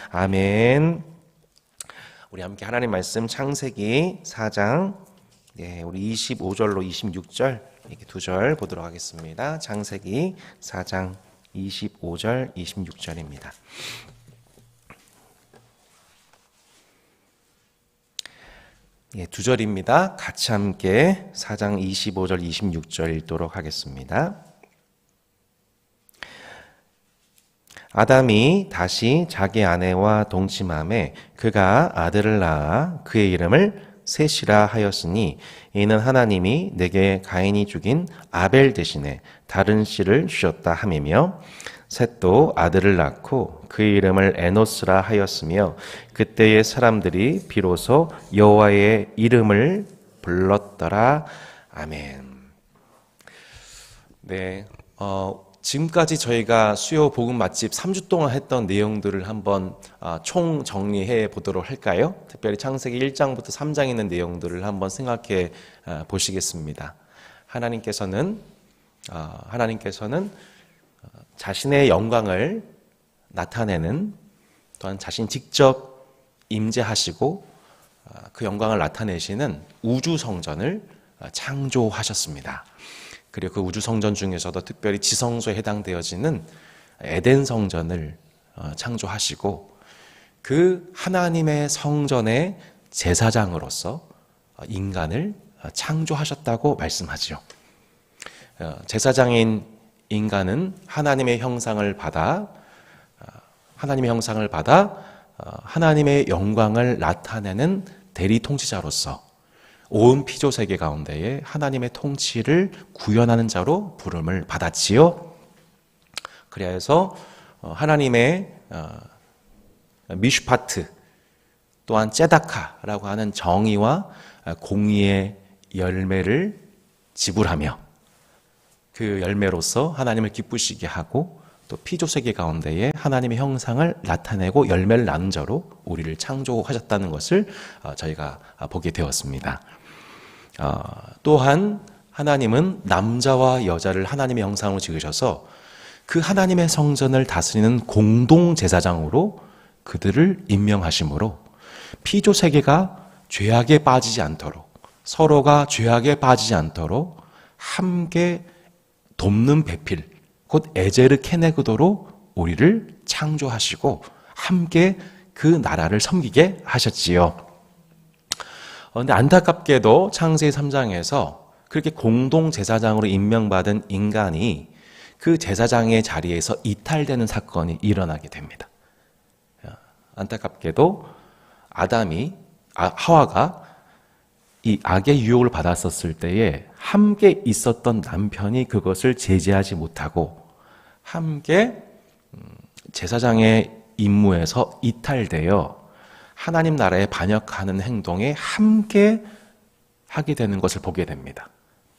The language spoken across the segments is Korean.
아멘. 우리 함께 하나님 말씀 창세기 4장 우리 25절로 26절 이렇게 두 절 보도록 하겠습니다. 창세기 4장 25절 26절입니다. 두 절입니다. 같이 함께 4장 25절 26절 읽도록 하겠습니다. 아담이 다시 자기 아내와 동침함에 그가 아들을 낳아 그의 이름을 셋이라 하였으니 이는 하나님이 내게 가인이 죽인 아벨 대신에 다른 씨를 주셨다 함이며 셋도 아들을 낳고 그의 이름을 에노스라 하였으며 그때의 사람들이 비로소 여호와의 이름을 불렀더라. 아멘. 지금까지 저희가 수요 복음 맛집 3주 동안 했던 내용들을 한번 총 정리해 보도록 할까요? 특별히 창세기 1장부터 3장 있는 내용들을 한번 생각해 보시겠습니다. 하나님께서는 자신의 영광을 나타내는, 또한 자신 직접 임재하시고 그 영광을 나타내시는 우주 성전을 창조하셨습니다. 그리고 그 우주 성전 중에서도 특별히 지성소에 해당되어지는 에덴 성전을 창조하시고 그 하나님의 성전의 제사장으로서 인간을 창조하셨다고 말씀하지요. 제사장인 인간은 하나님의 형상을 받아 하나님의 영광을 나타내는 대리 통치자로서 온 피조 세계 가운데에 하나님의 통치를 구현하는 자로 부름을 받았지요. 그래서 하나님의 미슈파트 또한 째다카라고 하는 정의와 공의의 열매를 지불하며 그 열매로서 하나님을 기쁘시게 하고 또 피조 세계 가운데에 하나님의 형상을 나타내고 열매를 낳는 자로 우리를 창조하셨다는 것을 저희가 보게 되었습니다. 또한 하나님은 남자와 여자를 하나님의 형상으로 지으셔서 그 하나님의 성전을 다스리는 공동 제사장으로 그들을 임명하심으로 피조 세계가 죄악에 빠지지 않도록, 서로가 죄악에 빠지지 않도록 함께 돕는 배필, 곧 에제르 케네그도로 우리를 창조하시고 함께 그 나라를 섬기게 하셨지요. 그런데 안타깝게도 창세기 3장에서 그렇게 공동 제사장으로 임명받은 인간이 그 제사장의 자리에서 이탈되는 사건이 일어나게 됩니다. 안타깝게도 하와가 이 악의 유혹을 받았었을 때에 함께 있었던 남편이 그것을 제재하지 못하고 함께 제사장의 임무에서 이탈되어 하나님 나라에 반역하는 행동에 함께 하게 되는 것을 보게 됩니다.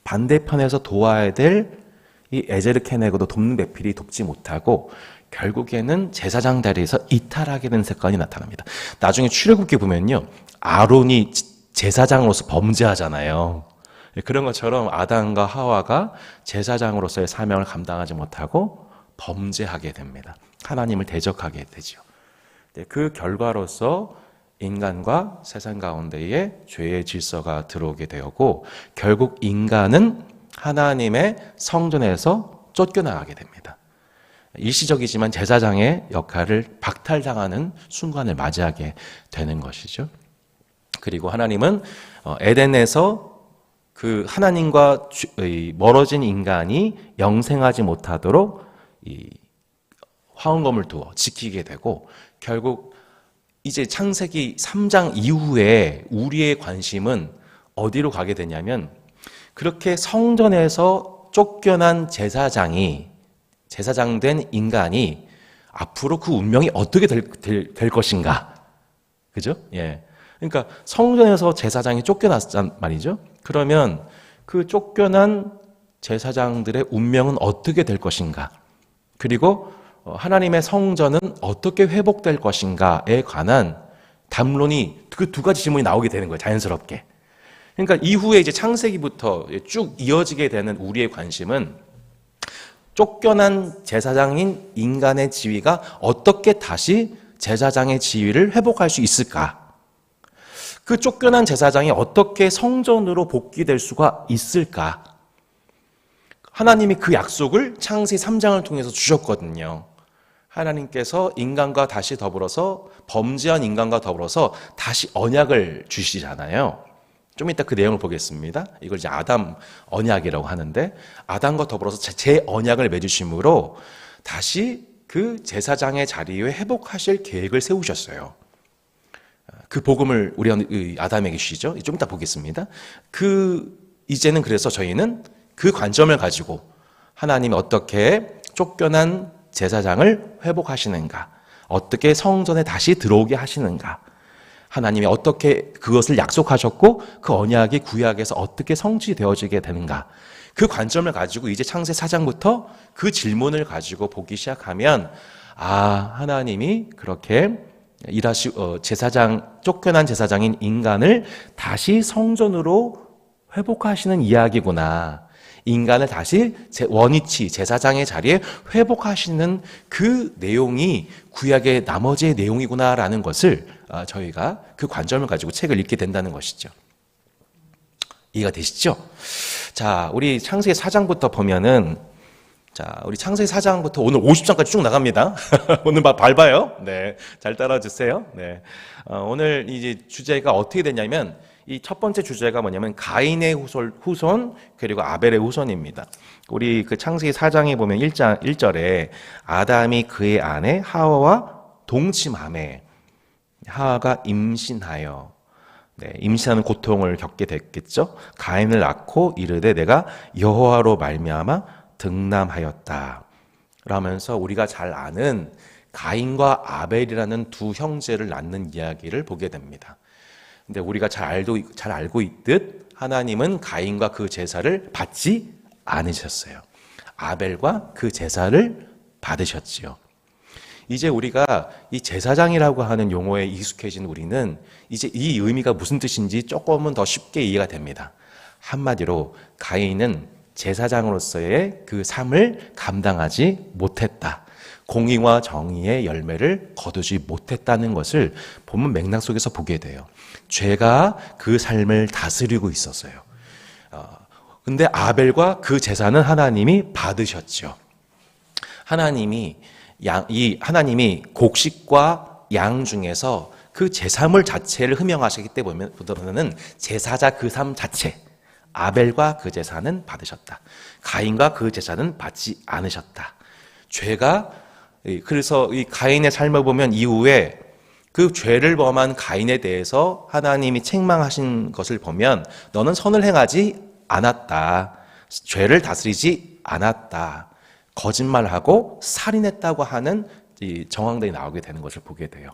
반대편에서 도와야 될 이 에제르 케네고도 돕는 배필이 돕지 못하고 결국에는 제사장 자리에서 이탈하게 되는 사건이 나타납니다. 나중에 출애굽기 보면요, 아론이 제사장으로서 범죄하잖아요. 그런 것처럼 아담과 하와가 제사장으로서의 사명을 감당하지 못하고 범죄하게 됩니다. 하나님을 대적하게 되죠. 그 결과로서 인간과 세상 가운데에 죄의 질서가 들어오게 되었고 결국 인간은 하나님의 성전에서 쫓겨나가게 됩니다. 일시적이지만 제사장의 역할을 박탈당하는 순간을 맞이하게 되는 것이죠. 그리고 하나님은 에덴에서 그 하나님과 멀어진 인간이 영생하지 못하도록 이 화원검을 두어 지키게 되고 결국 이제 창세기 3장 이후에 우리의 관심은 어디로 가게 되냐면 그렇게 성전에서 쫓겨난 제사장된 인간이 앞으로 그 운명이 어떻게 될 것인가. 그죠? 예. 그러니까 성전에서 제사장이 쫓겨났단 말이죠. 그러면 그 쫓겨난 제사장들의 운명은 어떻게 될 것인가. 그리고 하나님의 성전은 어떻게 회복될 것인가에 관한 담론이 그 두 가지 질문이 나오게 되는 거예요. 자연스럽게. 그러니까 이후에 이제 창세기부터 쭉 이어지게 되는 우리의 관심은 쫓겨난 제사장인 인간의 지위가 어떻게 다시 제사장의 지위를 회복할 수 있을까? 그 쫓겨난 제사장이 어떻게 성전으로 복귀될 수가 있을까? 하나님이 그 약속을 창세기 3장을 통해서 주셨거든요. 하나님께서 인간과 다시 더불어서 범죄한 인간과 더불어서 다시 언약을 주시잖아요. 좀 이따 그 내용을 보겠습니다. 이걸 이제 아담 언약이라고 하는데 아담과 더불어서 제 언약을 맺으심으로 다시 그 제사장의 자리에 회복하실 계획을 세우셨어요. 그 복음을 우리 아담에게 주시죠. 좀 이따 보겠습니다. 이제는 그래서 저희는 그 관점을 가지고 하나님이 어떻게 쫓겨난 제사장을 회복하시는가, 어떻게 성전에 다시 들어오게 하시는가, 하나님이 어떻게 그것을 약속하셨고 그 언약이 구약에서 어떻게 성취되어지게 되는가, 그 관점을 가지고 이제 창세 4장부터 그 질문을 가지고 보기 시작하면 하나님이 그렇게 쫓겨난 제사장인 인간을 다시 성전으로 회복하시는 이야기구나. 인간을 다시 원위치, 제사장의 자리에 회복하시는 그 내용이 구약의 나머지의 내용이구나라는 것을 저희가 그 관점을 가지고 책을 읽게 된다는 것이죠. 이해가 되시죠? 자, 우리 창세기 4장부터 보면은, 우리 창세기 4장부터 오늘 50장까지 쭉 나갑니다. 오늘 막 밟아요. 네. 잘 따라주세요. 네. 오늘 이제 주제가 어떻게 되냐면, 이 첫 번째 주제가 뭐냐면 가인의 후손 그리고 아벨의 후손입니다. 우리 그 창세기 4장에 보면 1절에 아담이 그의 아내 하와와 동침하매 하와가 임신하여 임신하는 고통을 겪게 됐겠죠. 가인을 낳고 이르되 내가 여호와로 말미암아 등남하였다 라면서 우리가 잘 아는 가인과 아벨이라는 두 형제를 낳는 이야기를 보게 됩니다. 근데 우리가 잘 알고 있듯 하나님은 가인과 그 제사를 받지 않으셨어요. 아벨과 그 제사를 받으셨지요. 이제 우리가 이 제사장이라고 하는 용어에 익숙해진 우리는 이제 이 의미가 무슨 뜻인지 조금은 더 쉽게 이해가 됩니다. 한마디로 가인은 제사장으로서의 그 삶을 감당하지 못했다. 공의와 정의의 열매를 거두지 못했다는 것을 본문 맥락 속에서 보게 돼요. 죄가 그 삶을 다스리고 있었어요. 근데 아벨과 그 제사는 하나님이 받으셨죠. 하나님이 곡식과 양 중에서 그 제사물 자체를 흠명하시기 때문에는 제사자 그 삶 자체, 아벨과 그 제사는 받으셨다. 가인과 그 제사는 받지 않으셨다. 그래서 이 가인의 삶을 보면 이후에 그 죄를 범한 가인에 대해서 하나님이 책망하신 것을 보면 너는 선을 행하지 않았다. 죄를 다스리지 않았다. 거짓말하고 살인했다고 하는 이 정황들이 나오게 되는 것을 보게 돼요.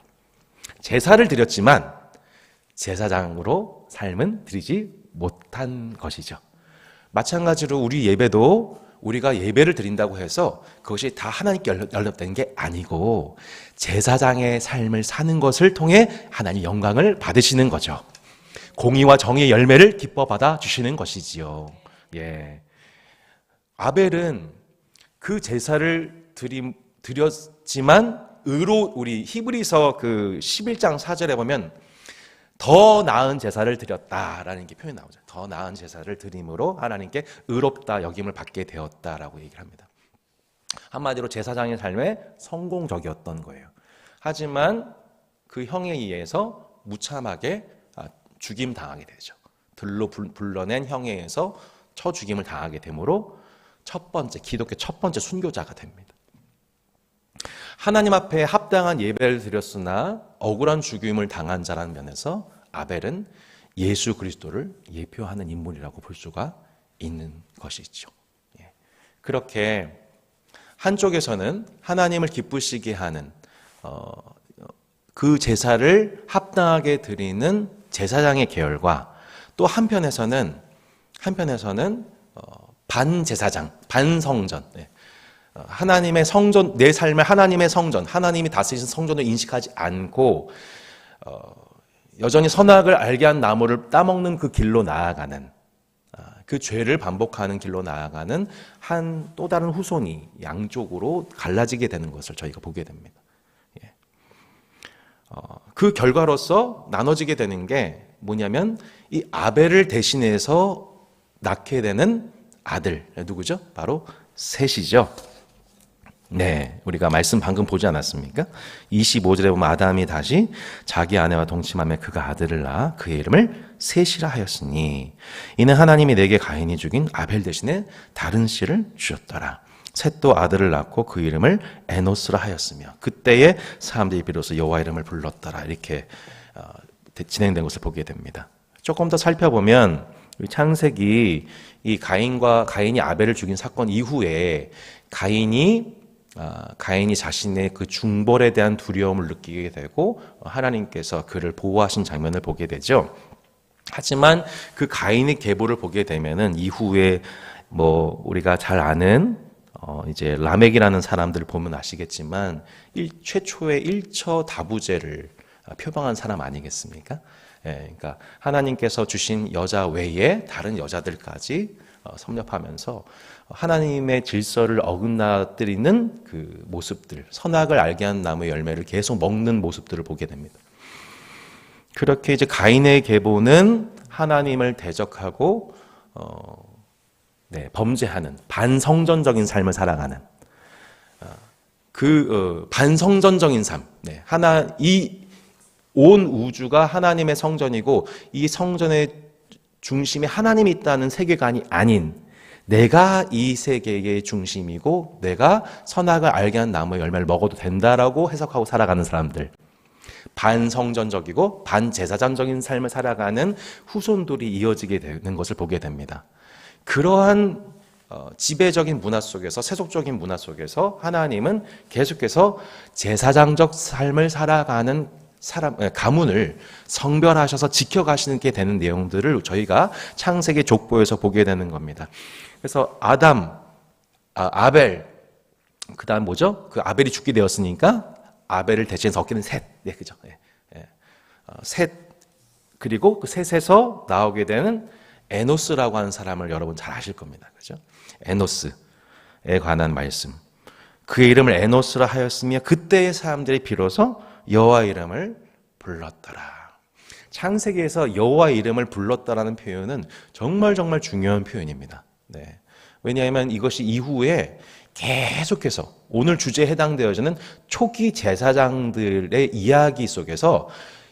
제사를 드렸지만 제사장으로 삶은 드리지 못한 것이죠. 마찬가지로 우리 예배도 우리가 예배를 드린다고 해서 그것이 다 하나님께 연락되는 게 아니고 제사장의 삶을 사는 것을 통해 하나님 영광을 받으시는 거죠. 공의와 정의의 열매를 기뻐 받아 주시는 것이지요. 예. 아벨은 그 제사를 드렸지만 우리 히브리서 그 11장 4절에 보면 더 나은 제사를 드렸다라는 게 표현이 나오죠. 더 나은 제사를 드림으로 하나님께 의롭다 여김을 받게 되었다라고 얘기를 합니다. 한마디로 제사장의 삶에 성공적이었던 거예요. 하지만 그 형에 의해서 무참하게 죽임 당하게 되죠. 들로 불러낸 형에 의해서 쳐 죽임을 당하게 되므로 기독교 첫 번째 순교자가 됩니다. 하나님 앞에 합당한 예배를 드렸으나 억울한 죽임을 당한 자라는 면에서 아벨은 예수 그리스도를 예표하는 인물이라고 볼 수가 있는 것이죠. 그렇게 한쪽에서는 하나님을 기쁘시게 하는 그 제사를 합당하게 드리는 제사장의 계열과 또 한편에서는 반제사장, 반성전, 하나님의 성전, 내 삶의 하나님의 성전, 하나님이 다스리신 성전을 인식하지 않고 여전히 선악을 알게 한 나무를 따먹는 그 길로 나아가는, 그 죄를 반복하는 길로 나아가는 또 다른 후손이 양쪽으로 갈라지게 되는 것을 저희가 보게 됩니다. 그 결과로서 나눠지게 되는 게 뭐냐면 이 아벨을 대신해서 낳게 되는 아들 누구죠? 바로 셋이죠. 네, 우리가 말씀 방금 보지 않았습니까? 25절에 보면 아담이 다시 자기 아내와 동침하며 그가 아들을 낳아 그의 이름을 셋이라 하였으니 이는 하나님이 내게 가인이 죽인 아벨 대신에 다른 씨를 주셨더라. 셋도 아들을 낳고 그 이름을 에노스라 하였으며 그때에 사람들이 비로소 여호와 이름을 불렀더라. 이렇게 진행된 것을 보게 됩니다. 조금 더 살펴보면 창세기 이 가인이 아벨을 죽인 사건 이후에 가인이 자신의 그 중벌에 대한 두려움을 느끼게 되고 하나님께서 그를 보호하신 장면을 보게 되죠. 하지만 그 가인의 계보를 보게 되면은 이후에 뭐 우리가 잘 아는 이제 라멕이라는 사람들을 보면 아시겠지만 최초의 일처다부제를 표방한 사람 아니겠습니까? 예, 그러니까 하나님께서 주신 여자 외에 다른 여자들까지 섭렵하면서 하나님의 질서를 어긋나뜨리는 그 모습들, 선악을 알게 한 나무의 열매를 계속 먹는 모습들을 보게 됩니다. 그렇게 이제 가인의 계보는 하나님을 대적하고 범죄하는 반성전적인 삶을 살아가는 반성전적인 삶. 온 우주가 하나님의 성전이고 이 성전의 중심에 하나님이 있다는 세계관이 아닌 내가 이 세계의 중심이고 내가 선악을 알게 한 나무의 열매를 먹어도 된다라고 해석하고 살아가는 사람들. 반성전적이고 반제사장적인 삶을 살아가는 후손들이 이어지게 되는 것을 보게 됩니다. 그러한 지배적인 문화 속에서 세속적인 문화 속에서 하나님은 계속해서 제사장적 삶을 살아가는 가문을 성별하셔서 지켜가시는 게 되는 내용들을 저희가 창세기 족보에서 보게 되는 겁니다. 그래서 아벨, 그 다음 뭐죠? 그 아벨이 죽게 되었으니까 아벨을 대신해서 얻기는 셋. 네, 그죠? 셋. 그리고 그 셋에서 나오게 되는 에노스라고 하는 사람을 여러분 잘 아실 겁니다. 그죠? 에노스에 관한 말씀. 그의 이름을 에노스라 하였으며 그때의 사람들이 비로소 여호와 이름을 불렀더라. 창세기에서 여호와 이름을 불렀다라는 표현은 정말 중요한 표현입니다. 네. 왜냐하면 이것이 이후에 계속해서 오늘 주제에 해당되어지는 초기 제사장들의 이야기 속에서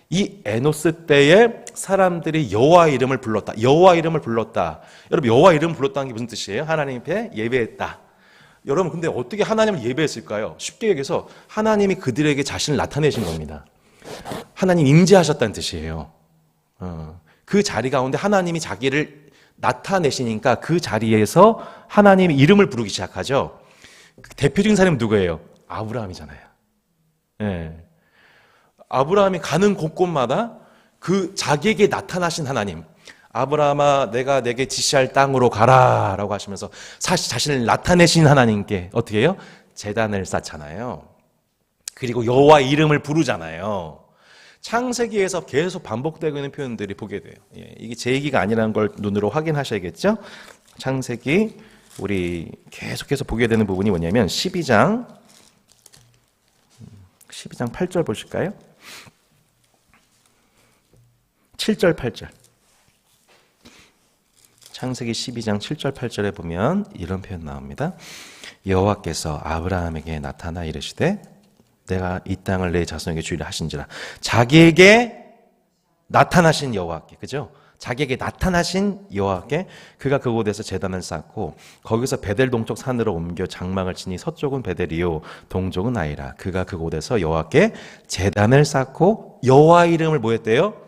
이 에노스 때에 사람들이 여호와 이름을 불렀다. 여호와 이름을 불렀다. 여러분 여호와 이름을 불렀다는 게 무슨 뜻이에요? 하나님 앞에 예배했다. 여러분 근데 어떻게 하나님을 예배했을까요? 쉽게 얘기해서 하나님이 그들에게 자신을 나타내신 겁니다. 하나님 임재하셨다는 뜻이에요. 그 자리 가운데 하나님이 자기를 나타내시니까 그 자리에서 하나님의 이름을 부르기 시작하죠. 대표적인 사람은 누구예요? 아브라함이잖아요. 네. 아브라함이 가는 곳곳마다 그 자기에게 나타나신 하나님, 아브라함아 내가 내게 지시할 땅으로 가라 라고 하시면서 사실 자신을 나타내신 하나님께 어떻게 해요? 제단을 쌓잖아요. 그리고 여호와 이름을 부르잖아요. 창세기에서 계속 반복되고 있는 표현들이 보게 돼요. 이게 제 얘기가 아니라는 걸 눈으로 확인하셔야겠죠? 창세기 우리 계속해서 보게 되는 부분이 뭐냐면 12장 8절 보실까요? 7절 8절 창세기 12장 7절 8절에 보면 이런 표현 나옵니다. 여호와께서 아브라함에게 나타나 이르시되 내가 이 땅을 내 자손에게 주리라 하신지라. 자기에게 나타나신 여호와께, 그죠? 자기에게 나타나신 여호와께 그가 그곳에서 제단을 쌓고 거기서 베델 동쪽 산으로 옮겨 장막을 치니 서쪽은 베델이요 동쪽은 아이라. 그가 그곳에서 여호와께 제단을 쌓고 여호와 이름을 뭐 했대요?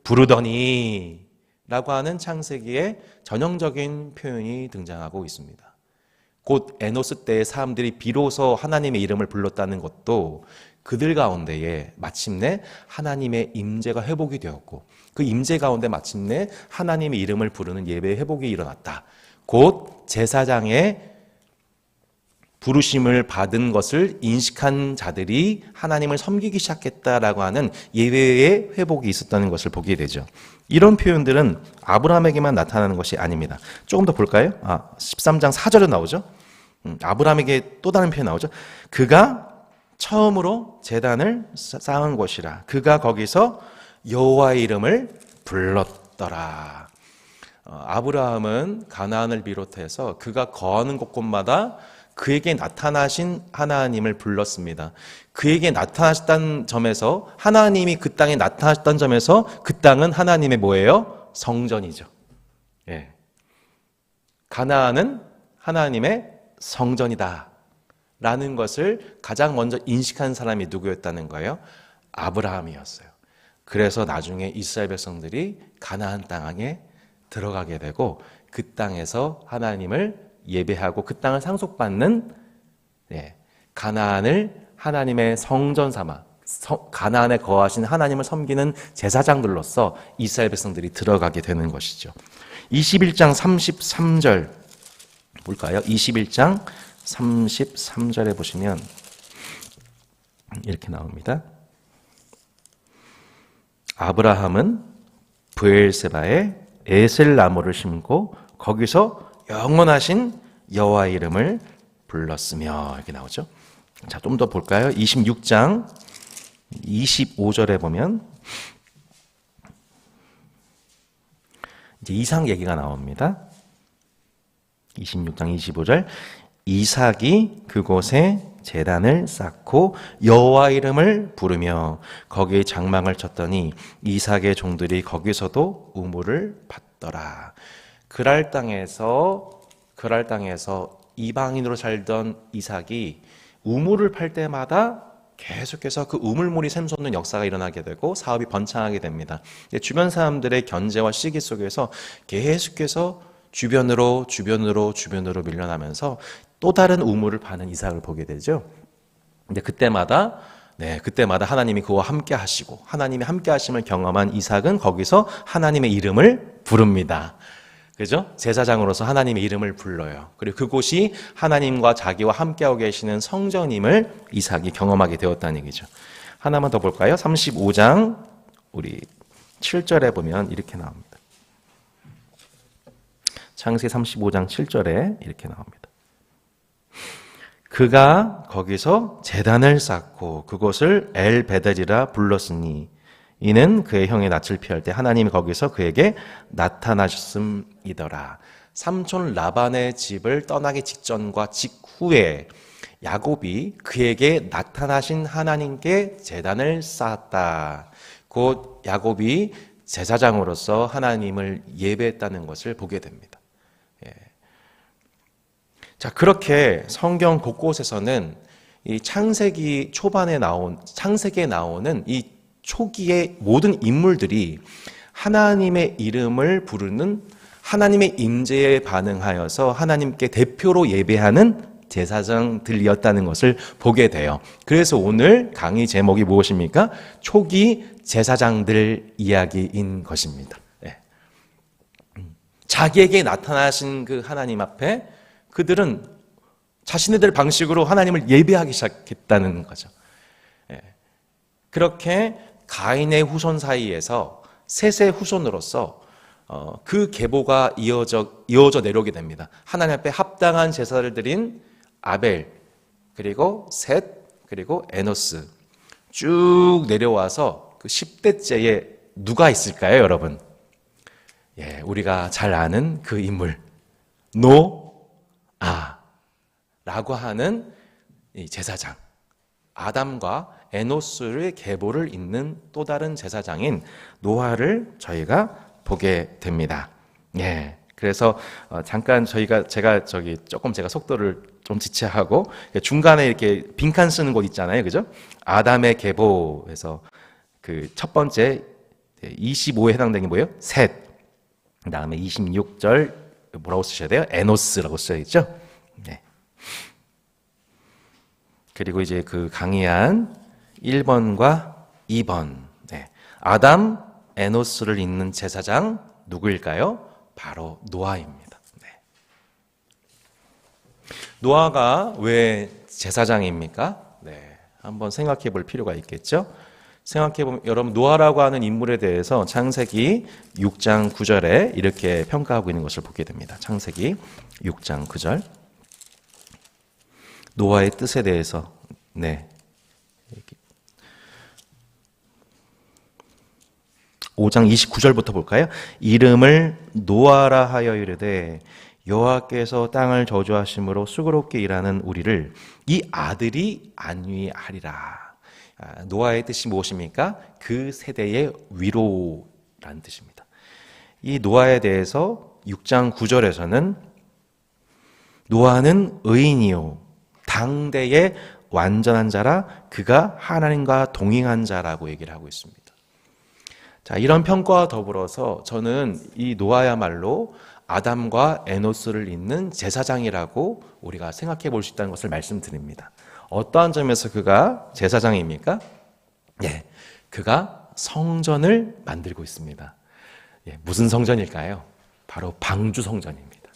부르더니 라고 하는 창세기의 전형적인 표현이 등장하고 있습니다. 곧 에노스 때의 사람들이 비로소 하나님의 이름을 불렀다는 것도 그들 가운데에 마침내 하나님의 임재가 회복이 되었고 그 임재 가운데 마침내 하나님의 이름을 부르는 예배의 회복이 일어났다. 곧 제사장의 부르심을 받은 것을 인식한 자들이 하나님을 섬기기 시작했다라고 하는 예배의 회복이 있었다는 것을 보게 되죠. 이런 표현들은 아브라함에게만 나타나는 것이 아닙니다. 조금 더 볼까요? 13장 4절에 나오죠. 아브라함에게 또 다른 표현 나오죠. 그가 처음으로 제단을 쌓은 곳이라. 그가 거기서 여호와의 이름을 불렀더라. 아브라함은 가나안을 비롯해서 그가 거하는 곳곳마다 그에게 나타나신 하나님을 불렀습니다. 그에게 나타나셨다는 점에서, 하나님이 그 땅에 나타나셨다는 점에서 그 땅은 하나님의 뭐예요? 성전이죠. 예. 가나안은 하나님의 성전이다 라는 것을 가장 먼저 인식한 사람이 누구였다는 거예요? 아브라함이었어요. 그래서 나중에 이스라엘 백성들이 가나안 땅에 들어가게 되고 그 땅에서 하나님을 예배하고 그 땅을 상속받는, 가나안을 하나님의 성전 삼아 가나안에 거하신 하나님을 섬기는 제사장들로서 이스라엘 백성들이 들어가게 되는 것이죠. 21장 33절 볼까요? 21장 33절에 보시면 이렇게 나옵니다. 아브라함은 브엘세바에 에셀 나무를 심고 거기서 영원하신 여호와의 이름을 불렀으며, 이렇게 나오죠. 자, 좀 더 볼까요? 26장 25절에 보면 이제 이삭 얘기가 나옵니다. 26장 25절, 이삭이 그곳에 제단을 쌓고 여호와 이름을 부르며 거기에 장막을 쳤더니 이삭의 종들이 거기서도 우물을 받더라. 그랄 땅에서 이방인으로 살던 이삭이 우물을 팔 때마다 계속해서 그 우물물이 샘솟는 역사가 일어나게 되고 사업이 번창하게 됩니다. 주변 사람들의 견제와 시기 속에서 계속해서 주변으로 밀려나면서 또 다른 우물을 파는 이삭을 보게 되죠. 근데 그때마다 하나님이 그와 함께 하시고 하나님이 함께 하심을 경험한 이삭은 거기서 하나님의 이름을 부릅니다. 그죠? 제사장으로서 하나님의 이름을 불러요. 그리고 그곳이 하나님과 자기와 함께하고 계시는 성전임을 이삭이 경험하게 되었다는 얘기죠. 하나만 더 볼까요? 35장 우리 7절에 보면 이렇게 나옵니다. 창세기 35장 7절에 이렇게 나옵니다. 그가 거기서 제단을 쌓고 그곳을 엘베델이라 불렀으니 이는 그의 형의 낯을 피할 때 하나님이 거기서 그에게 나타나셨음이더라. 삼촌 라반의 집을 떠나기 직전과 직후에 야곱이 그에게 나타나신 하나님께 제단을 쌓았다. 곧 야곱이 제사장으로서 하나님을 예배했다는 것을 보게 됩니다. 자, 그렇게 성경 곳곳에서는 이 창세기에 나오는 이 초기의 모든 인물들이 하나님의 이름을 부르는 하나님의 임재에 반응하여서 하나님께 대표로 예배하는 제사장들이었다는 것을 보게 돼요. 그래서 오늘 강의 제목이 무엇입니까? 초기 제사장들 이야기인 것입니다. 자기에게 나타나신 그 하나님 앞에 그들은 자신들 방식으로 하나님을 예배하기 시작했다는 거죠. 그렇게 가인의 후손 사이에서 셋의 후손으로서 그 계보가 이어져 내려오게 됩니다. 하나님 앞에 합당한 제사를 드린 아벨, 그리고 셋, 그리고 에노스 쭉 내려와서 그 10대째에 누가 있을까요, 여러분? 우리가 잘 아는 그 인물 라고 하는 이 제사장, 아담과 에노스의 계보를 잇는 또 다른 제사장인 노아를 저희가 보게 됩니다. 그래서 잠깐 제가 속도를 좀 지체하고 중간에 이렇게 빈칸 쓰는 곳 있잖아요, 그죠? 아담의 계보에서 그 첫 번째 25에 해당되는 게 뭐예요? 셋. 그다음에 26절 뭐라고 쓰셔야 돼요? 에노스라고 써야겠죠? 그리고 이제 그 강의한 1번과 2번. 아담, 에노스를 잇는 제사장 누구일까요? 바로 노아입니다. 노아가 왜 제사장입니까? 한번 생각해 볼 필요가 있겠죠? 생각해보면 여러분 노아라고 하는 인물에 대해서 창세기 6장 9절에 이렇게 평가하고 있는 것을 보게 됩니다. 창세기 6장 9절 노아의 뜻에 대해서 5장 29절부터 볼까요? 이름을 노아라 하여 이르되 여호와께서 땅을 저주하심으로 수고롭게 일하는 우리를 이 아들이 안위하리라. 노아의 뜻이 무엇입니까? 그 세대의 위로라는 뜻입니다. 이 노아에 대해서 6장 9절에서는 노아는 의인이요 당대의 완전한 자라 그가 하나님과 동행한 자라고 얘기를 하고 있습니다. 자, 이런 평가와 더불어서 저는 이 노아야말로 아담과 에노스를 잇는 제사장이라고 우리가 생각해 볼 수 있다는 것을 말씀드립니다. 어떠한 점에서 그가 제사장입니까? 예, 그가 성전을 만들고 있습니다. 예, 무슨 성전일까요? 바로 방주 성전입니다.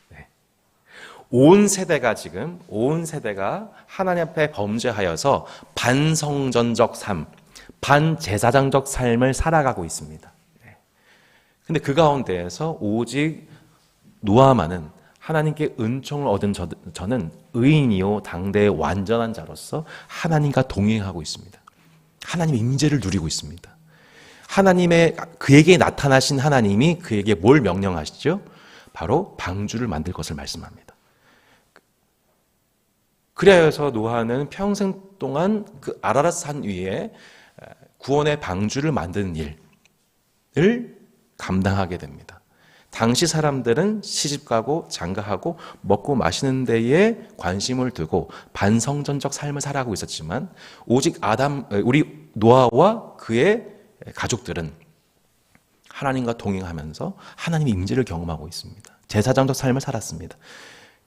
네. 온 세대가 하나님 앞에 범죄하여서 반성전적 삶, 반제사장적 삶을 살아가고 있습니다. 근데 그 가운데에서 오직 노아만은 하나님께 은총을 얻은 저는 의인이요 당대의 완전한 자로서 하나님과 동행하고 있습니다. 하나님의 임재를 누리고 있습니다. 그에게 나타나신 하나님이 그에게 뭘 명령하시죠? 바로 방주를 만들 것을 말씀합니다. 그래서 노아는 평생 동안 그 아라랏 산 위에 구원의 방주를 만드는 일을 감당하게 됩니다. 당시 사람들은 시집가고 장가하고 먹고 마시는 데에 관심을 두고 반성전적 삶을 살아가고 있었지만 오직 우리 노아와 그의 가족들은 하나님과 동행하면서 하나님의 임재를 경험하고 있습니다. 제사장적 삶을 살았습니다.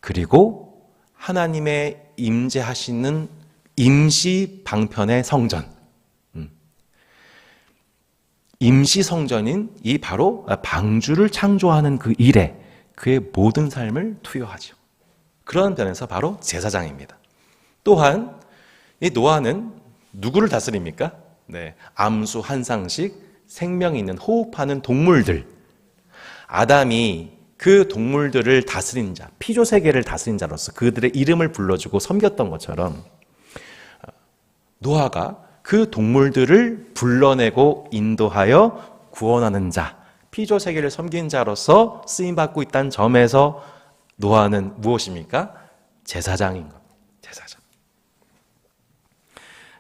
그리고 하나님의 임재하시는 임시 방편의 성전, 임시 성전인 이 바로 방주를 창조하는 그 일에 그의 모든 삶을 투여하죠. 그런 면에서 바로 제사장입니다. 또한 이 노아는 누구를 다스립니까? 네, 암수 한 쌍씩 생명 있는 호흡하는 동물들. 아담이 그 동물들을 다스린 자, 피조 세계를 다스린 자로서 그들의 이름을 불러주고 섬겼던 것처럼 노아가 그 동물들을 불러내고 인도하여 구원하는 자, 피조 세계를 섬긴 자로서 쓰임받고 있다는 점에서 노아는 무엇입니까? 제사장인 겁니다. 제사장.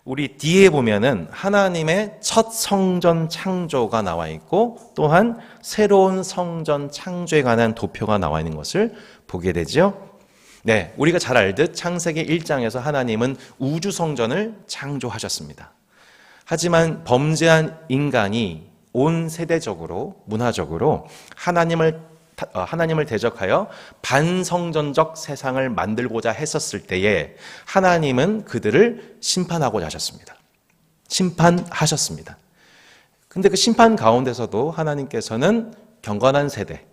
우리 뒤에 보면은 하나님의 첫 성전 창조가 나와 있고 또한 새로운 성전 창조에 관한 도표가 나와 있는 것을 보게 되죠. 네, 우리가 잘 알듯 창세기 1장에서 하나님은 우주 성전을 창조하셨습니다. 하지만 범죄한 인간이 온 세대적으로 문화적으로 하나님을 대적하여 반성전적 세상을 만들고자 했었을 때에 하나님은 그들을 심판하고자 하셨습니다. 심판하셨습니다. 근데 그 심판 가운데서도 하나님께서는 경건한 세대,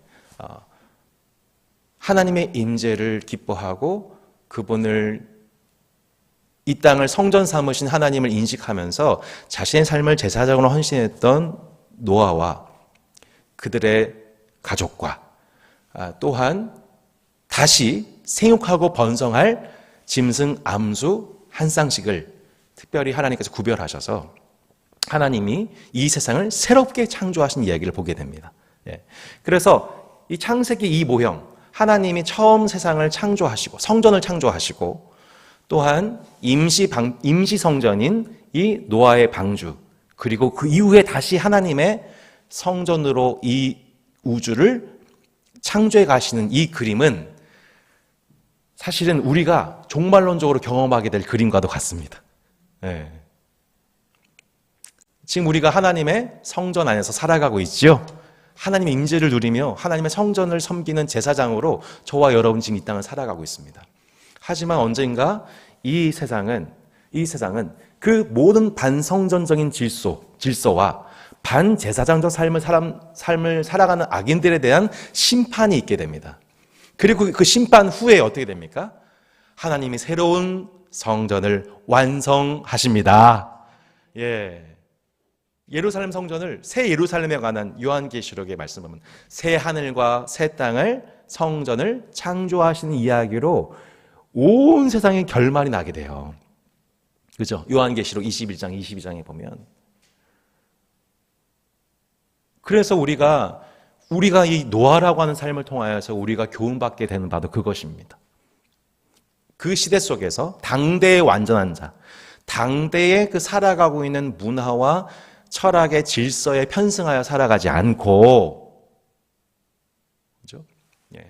하나님의 임재를 기뻐하고 그분을 이 땅을 성전 삼으신 하나님을 인식하면서 자신의 삶을 제사장으로 헌신했던 노아와 그들의 가족과 또한 다시 생육하고 번성할 짐승 암수 한 쌍씩을 특별히 하나님께서 구별하셔서 하나님이 이 세상을 새롭게 창조하신 이야기를 보게 됩니다. 그래서 이 창세기 이 모형, 하나님이 처음 세상을 창조하시고 성전을 창조하시고 또한 임시 성전인 이 노아의 방주, 그리고 그 이후에 다시 하나님의 성전으로 이 우주를 창조해 가시는 이 그림은 사실은 우리가 종말론적으로 경험하게 될 그림과도 같습니다. 네. 지금 우리가 하나님의 성전 안에서 살아가고 있죠. 하나님의 임재를 누리며 하나님의 성전을 섬기는 제사장으로 저와 여러분 지금 이 땅을 살아가고 있습니다. 하지만 언젠가 이 세상은 그 모든 반성전적인 질서와 반제사장적 삶을 살아가는 악인들에 대한 심판이 있게 됩니다. 그리고 그 심판 후에 어떻게 됩니까? 하나님이 새로운 성전을 완성하십니다. 예루살렘 성전을 새 예루살렘에 관한 요한계시록의 말씀은 새 하늘과 새 땅을 성전을 창조하시는 이야기로 온 세상에 결말이 나게 돼요. 그죠? 요한계시록 21장, 22장에 보면. 그래서 우리가 이 노아라고 하는 삶을 통하여서 우리가 교훈받게 되는 바도 그것입니다. 그 시대 속에서 당대의 완전한 자, 당대에 그 살아가고 있는 문화와 철학의 질서에 편승하여 살아가지 않고, 그죠? 예.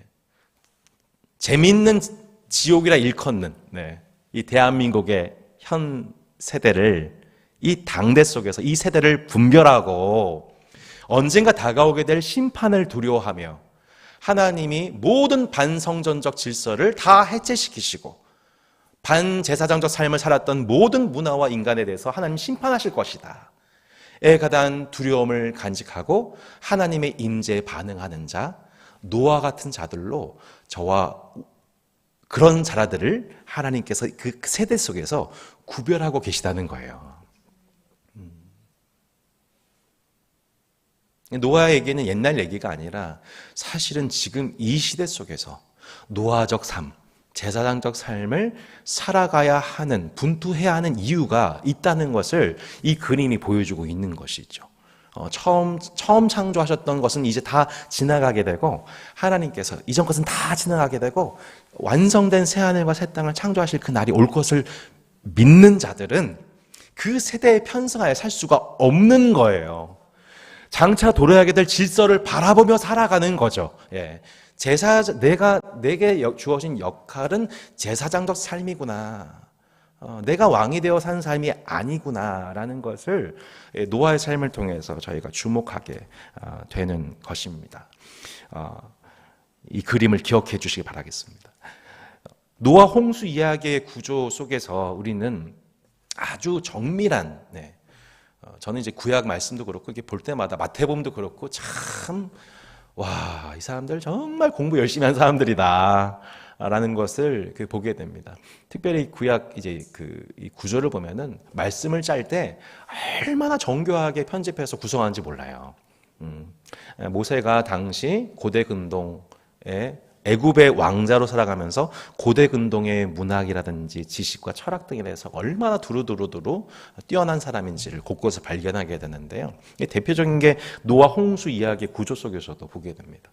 재밌는 지옥이라 일컫는, 네. 이 대한민국의 현 세대를, 이 당대 속에서 이 세대를 분별하고 언젠가 다가오게 될 심판을 두려워하며 하나님이 모든 반성전적 질서를 다 해체시키시고 반제사장적 삶을 살았던 모든 문화와 인간에 대해서 하나님 심판하실 것이다 에 가단 두려움을 간직하고 하나님의 임재에 반응하는 자, 노아 같은 자들로 저와 그런 자라들을 하나님께서 그 세대 속에서 구별하고 계시다는 거예요. 노아에게는 옛날 얘기가 아니라 사실은 지금 이 시대 속에서 노아적 삶, 제사장적 삶을 살아가야 하는, 분투해야 하는 이유가 있다는 것을 이 그림이 보여주고 있는 것이죠. 처음 창조하셨던 것은 이제 다 지나가게 되고 하나님께서 이전 것은 다 지나가게 되고 완성된 새하늘과 새 땅을 창조하실 그 날이 올 것을 믿는 자들은 그 세대에 편승하여 살 수가 없는 거예요. 장차 도래하게 될 질서를 바라보며 살아가는 거죠. 예. 내게 주어진 역할은 제사장적 삶이구나. 내가 왕이 되어 사는 삶이 아니구나라는 것을 노아의 삶을 통해서 저희가 주목하게 되는 것입니다. 이 그림을 기억해 주시기 바라겠습니다. 노아 홍수 이야기의 구조 속에서 우리는 아주 정밀한, 저는 이제 구약 말씀도 그렇고 이렇게 볼 때마다 마태복음도 그렇고 참 와, 이 사람들 정말 공부 열심히 한 사람들이다 라는 것을 보게 됩니다. 특별히 구약 이제 이 구조를 보면은 말씀을 짤 때 얼마나 정교하게 편집해서 구성하는지 몰라요. 모세가 당시 고대 근동에 애굽의 왕자로 살아가면서 고대 근동의 문학이라든지 지식과 철학 등에 대해서 얼마나 두루두루 뛰어난 사람인지를 곳곳에서 발견하게 되는데요. 대표적인 게 노아 홍수 이야기 구조 속에서도 보게 됩니다.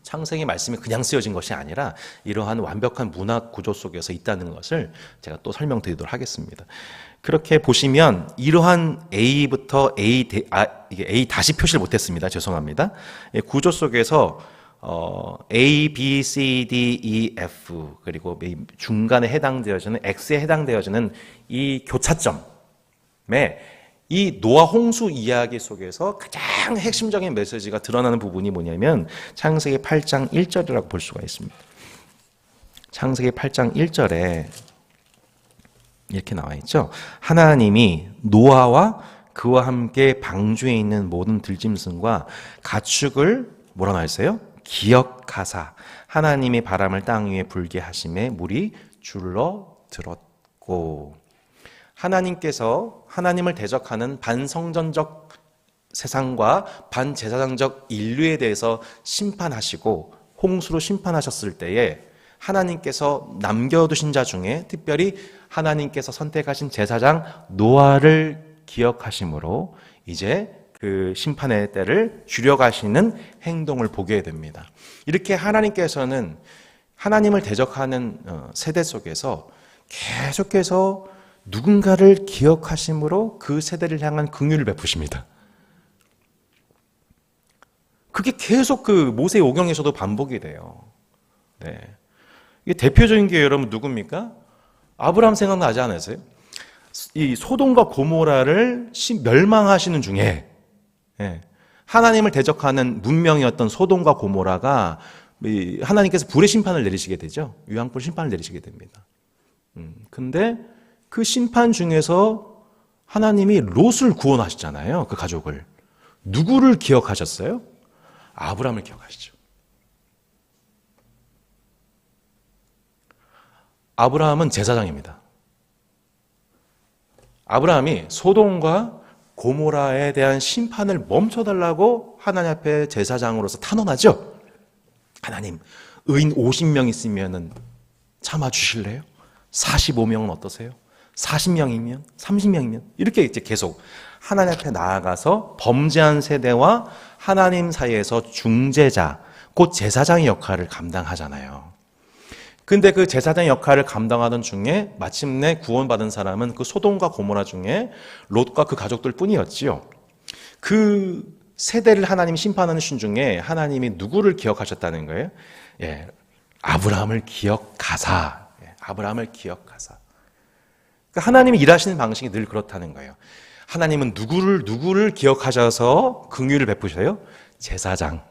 창세기 말씀이 그냥 쓰여진 것이 아니라 이러한 완벽한 문학 구조 속에서 있다는 것을 제가 또 설명드리도록 하겠습니다. 그렇게 보시면 이러한 A부터 이게 A 다시 표시를 못했습니다. 죄송합니다. 구조 속에서 A, B, C, D, E, F 그리고 중간에 해당되어지는 X에 해당되어지는 이 교차점에 이 노아 홍수 이야기 속에서 가장 핵심적인 메시지가 드러나는 부분이 뭐냐면 창세기 8장 1절이라고 볼 수가 있습니다. 창세기 8장 1절에 이렇게 나와 있죠. 하나님이 노아와 그와 함께 방주에 있는 모든 들짐승과 가축을 뭐라 나왔어요? 기억하사 하나님이 바람을 땅 위에 불게 하심에 물이 줄러 들었고, 하나님께서 하나님을 대적하는 반성전적 세상과 반제사장적 인류에 대해서 심판하시고 홍수로 심판하셨을 때에 하나님께서 남겨두신 자 중에 특별히 하나님께서 선택하신 제사장 노아를 기억하심으로 이제 그 심판의 때를 줄여가시는 행동을 보게 됩니다. 이렇게 하나님께서는 하나님을 대적하는 세대 속에서 계속해서 누군가를 기억하심으로 그 세대를 향한 긍휼을 베푸십니다. 그게 계속 그 모세 오경에서도 반복이 돼요. 네. 이게 대표적인 게 여러분 누굽니까? 아브라함 생각나지 않으세요? 이 소돔과 고모라를 멸망하시는 중에 하나님을 대적하는 문명이었던 소돔과 고모라가 하나님께서 불의 심판을 내리시게 되죠. 유황불 심판을 내리시게 됩니다. 근데 그 심판 중에서 하나님이 롯을 구원하셨잖아요. 그 가족을. 누구를 기억하셨어요? 아브라함을 기억하시죠. 아브라함은 제사장입니다. 아브라함이 소돔과 고모라에 대한 심판을 멈춰달라고 하나님 앞에 제사장으로서 탄원하죠. 하나님, 의인 50명 있으면 참아주실래요? 45명은 어떠세요? 40명이면 30명이면 이렇게 이제 계속 하나님 앞에 나아가서 범죄한 세대와 하나님 사이에서 중재자, 곧 제사장의 역할을 감당하잖아요. 근데 그 제사장의 역할을 감당하던 중에 마침내 구원받은 사람은 그 소돔과 고모라 중에 롯과 그 가족들 뿐이었지요. 그 세대를 하나님이 심판하는 신 중에 하나님이 누구를 기억하셨다는 거예요? 예, 아브라함을 기억하사. 아브라함을 기억하사. 그러니까 하나님이 일하시는 방식이 늘 그렇다는 거예요. 하나님은 누구를 기억하셔서 긍휼을 베푸셔요? 제사장.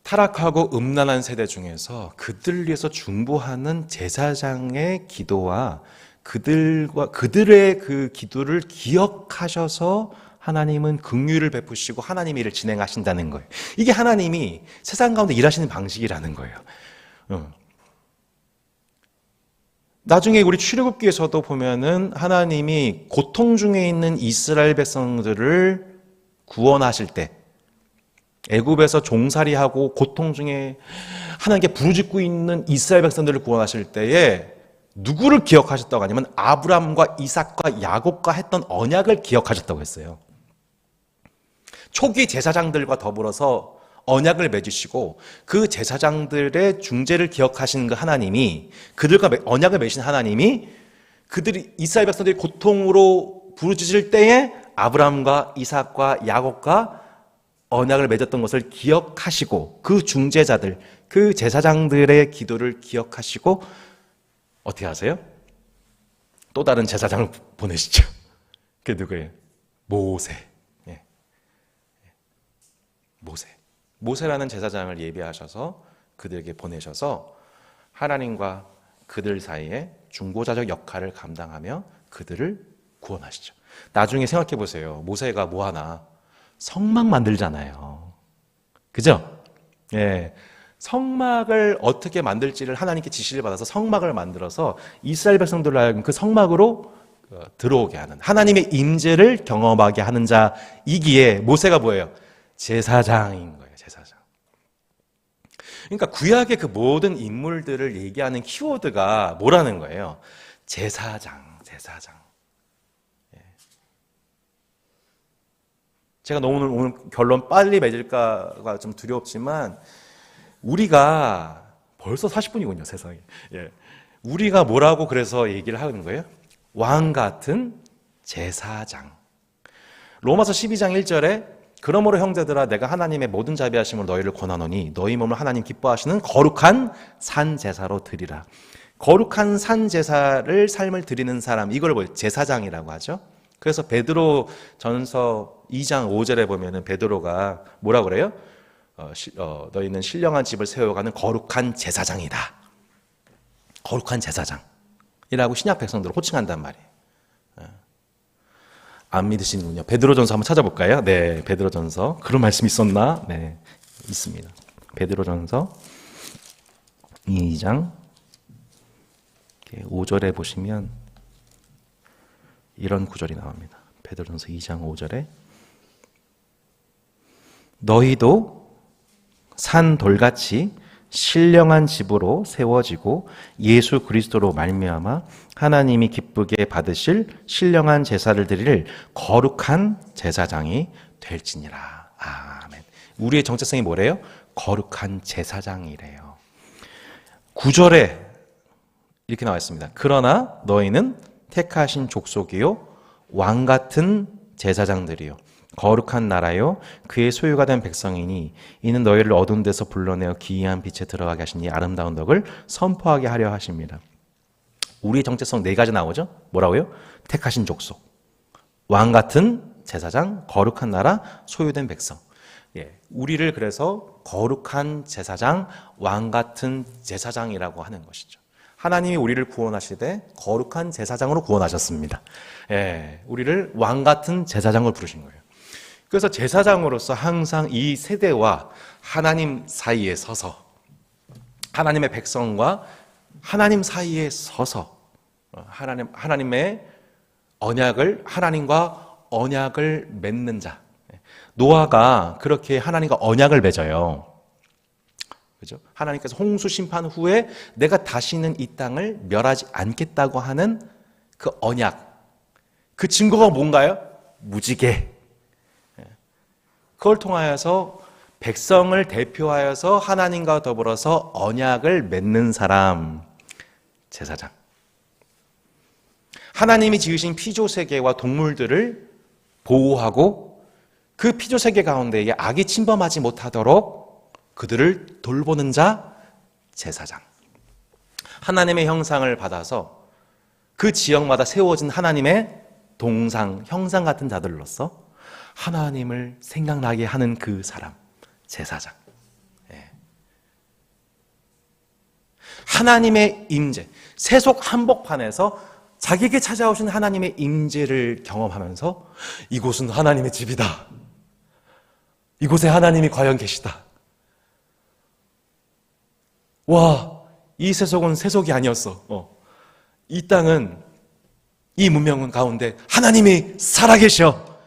타락하고 음란한 세대 중에서 그들을 위해서 중보하는 제사장의 기도와 그들의 그 기도를 기억하셔서 하나님은 긍휼을 베푸시고 하나님의 일을 진행하신다는 거예요. 이게 하나님이 세상 가운데 일하시는 방식이라는 거예요. 나중에 우리 출애굽기에서도 보면은 하나님이 고통 중에 있는 이스라엘 백성들을 구원하실 때, 애굽에서 종살이하고 고통 중에 하나님께 부르짖고 있는 이스라엘 백성들을 구원하실 때에 누구를 기억하셨다고 하냐면 아브라함과 이삭과 야곱과 했던 언약을 기억하셨다고 했어요. 초기 제사장들과 더불어서 언약을 맺으시고 그 제사장들의 중재를 기억하시는 그 하나님이, 그들과 언약을 맺으신 하나님이 그들이 이스라엘 백성들이 고통으로 부르짖을 때에 아브라함과 이삭과 야곱과 언약을 맺었던 것을 기억하시고 그 중재자들, 그 제사장들의 기도를 기억하시고 어떻게 하세요? 또 다른 제사장을 보내시죠. 그게 누구예요? 모세. 예. 모세라는 제사장을 예비하셔서 그들에게 보내셔서 하나님과 그들 사이에 중보자적 역할을 감당하며 그들을 구원하시죠. 나중에 생각해 보세요. 모세가 뭐 하나? 성막 만들잖아요. 그죠? 예. 성막을 어떻게 만들지를 하나님께 지시를 받아서 성막을 만들어서 이스라엘 백성들을 하여금 그 성막으로 들어오게 하는, 하나님의 임재를 경험하게 하는 자이기에 모세가 뭐예요? 제사장인 거예요. 제사장. 그러니까 구약의 그 모든 인물들을 얘기하는 키워드가 뭐라는 거예요? 제사장. 제가 오늘 결론 빨리 맺을까가 좀 두렵지만 우리가 벌써 40분이군요, 세상에. 예. 우리가 뭐라고 그래서 얘기를 하는 거예요? 왕 같은 제사장. 로마서 12장 1절에 그러므로 형제들아 내가 하나님의 모든 자비하심으로 너희를 권하노니 너희 몸을 하나님 기뻐하시는 거룩한 산 제사로 드리라. 거룩한 산 제사를 삶을 드리는 사람, 이걸 제사장이라고 하죠. 그래서 베드로 전서 2장 5절에 보면은 베드로가 뭐라 그래요? 너희는 신령한 집을 세워가는 거룩한 제사장이다. 거룩한 제사장이라고 신약 백성들을 호칭한단 말이에요. 안 믿으시는군요. 베드로전서 한번 찾아볼까요? 네, 베드로전서. 그런 말씀 있었나? 네, 있습니다. 베드로전서 2장 5절에 보시면 이런 구절이 나옵니다. 베드로전서 2장 5절에 너희도 산 돌같이 신령한 집으로 세워지고 예수 그리스도로 말미암아 하나님이 기쁘게 받으실 신령한 제사를 드릴 거룩한 제사장이 될지니라. 아멘. 우리의 정체성이 뭐래요? 거룩한 제사장이래요. 9절에 이렇게 나와 있습니다. 그러나 너희는 택하신 족속이요 왕 같은 제사장들이요 거룩한 나라요 그의 소유가 된 백성이니 이는 너희를 어두운 데서 불러내어 기이한 빛에 들어가게 하신 이 아름다운 덕을 선포하게 하려 하십니다. 우리의 정체성 네 가지 나오죠? 뭐라고요? 택하신 족속, 왕 같은 제사장, 거룩한 나라, 소유된 백성. 예, 우리를 그래서 거룩한 제사장, 왕 같은 제사장이라고 하는 것이죠. 하나님이 우리를 구원하시되 거룩한 제사장으로 구원하셨습니다. 예, 우리를 왕 같은 제사장을 부르신 거예요. 그래서 제사장으로서 항상 이 세대와 하나님 사이에 서서, 하나님의 백성과 하나님 사이에 서서 하나님의 언약을, 하나님과 언약을 맺는 자. 노아가 그렇게 하나님과 언약을 맺어요. 그죠? 하나님께서 홍수 심판 후에 내가 다시는 이 땅을 멸하지 않겠다고 하는 그 언약, 그 증거가 뭔가요? 무지개. 그걸 통하여서 백성을 대표하여서 하나님과 더불어서 언약을 맺는 사람, 제사장. 하나님이 지으신 피조세계와 동물들을 보호하고 그 피조세계 가운데에 악이 침범하지 못하도록 그들을 돌보는 자, 제사장. 하나님의 형상을 받아서 그 지역마다 세워진 하나님의 동상, 형상 같은 자들로서 하나님을 생각나게 하는 그 사람, 제사장. 하나님의 임재, 세속 한복판에서 자기에게 찾아오신 하나님의 임재를 경험하면서 이곳은 하나님의 집이다. 이곳에 하나님이 과연 계시다. 와, 이 세속은 세속이 아니었어. 이 땅은, 이 문명 가운데 하나님이 살아계셔.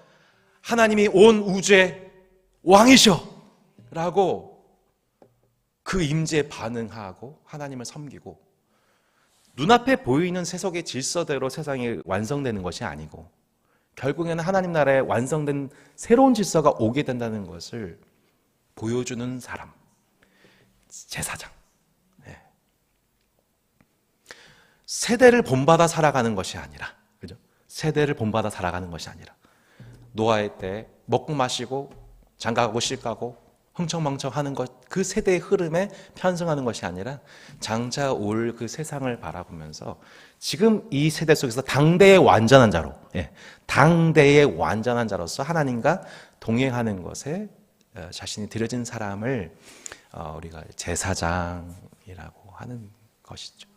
하나님이 온 우주의 왕이셔. 라고 그 임재에 반응하고 하나님을 섬기고, 눈앞에 보이는 세속의 질서대로 세상이 완성되는 것이 아니고 결국에는 하나님 나라에 완성된 새로운 질서가 오게 된다는 것을 보여주는 사람, 제사장. 세대를 본받아 살아가는 것이 아니라, 그죠? 세대를 본받아 살아가는 것이 아니라 노아의 때 먹고 마시고 장가가고 실가고 흥청망청 하는 것, 그 세대의 흐름에 편승하는 것이 아니라 장차 올 그 세상을 바라보면서 지금 이 세대 속에서 당대의 완전한 자로, 당대의 완전한 자로서 하나님과 동행하는 것에 자신이 들여진 사람을 우리가 제사장이라고 하는 것이죠.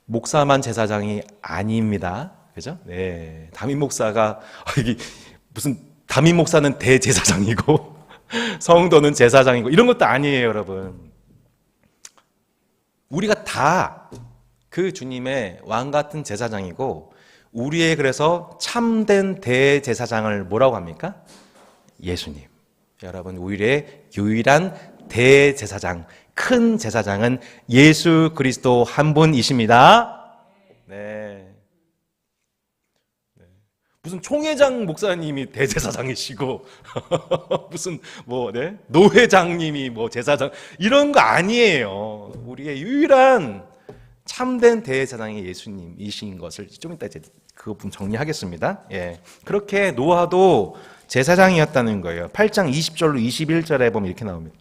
목사만 제사장이 아닙니다. 그죠? 네. 담임 목사가, 이게 무슨, 담임 목사는 대제사장이고, 성도는 제사장이고, 이런 것도 아니에요, 여러분. 우리가 다 그 주님의 왕 같은 제사장이고, 우리의 그래서 참된 대제사장을 뭐라고 합니까? 예수님. 여러분, 우리의 유일한 대제사장, 큰 제사장은 예수 그리스도 한 분이십니다. 네. 무슨 총회장 목사님이 대제사장이시고 무슨 노회장님이 제사장 이런 거 아니에요. 우리의 유일한 참된 대제사장이 예수님이신 것을 좀 이따 이제 그 부분 정리하겠습니다. 그렇게 노아도 제사장이었다는 거예요. 8장 20절로 21절에 보면 이렇게 나옵니다.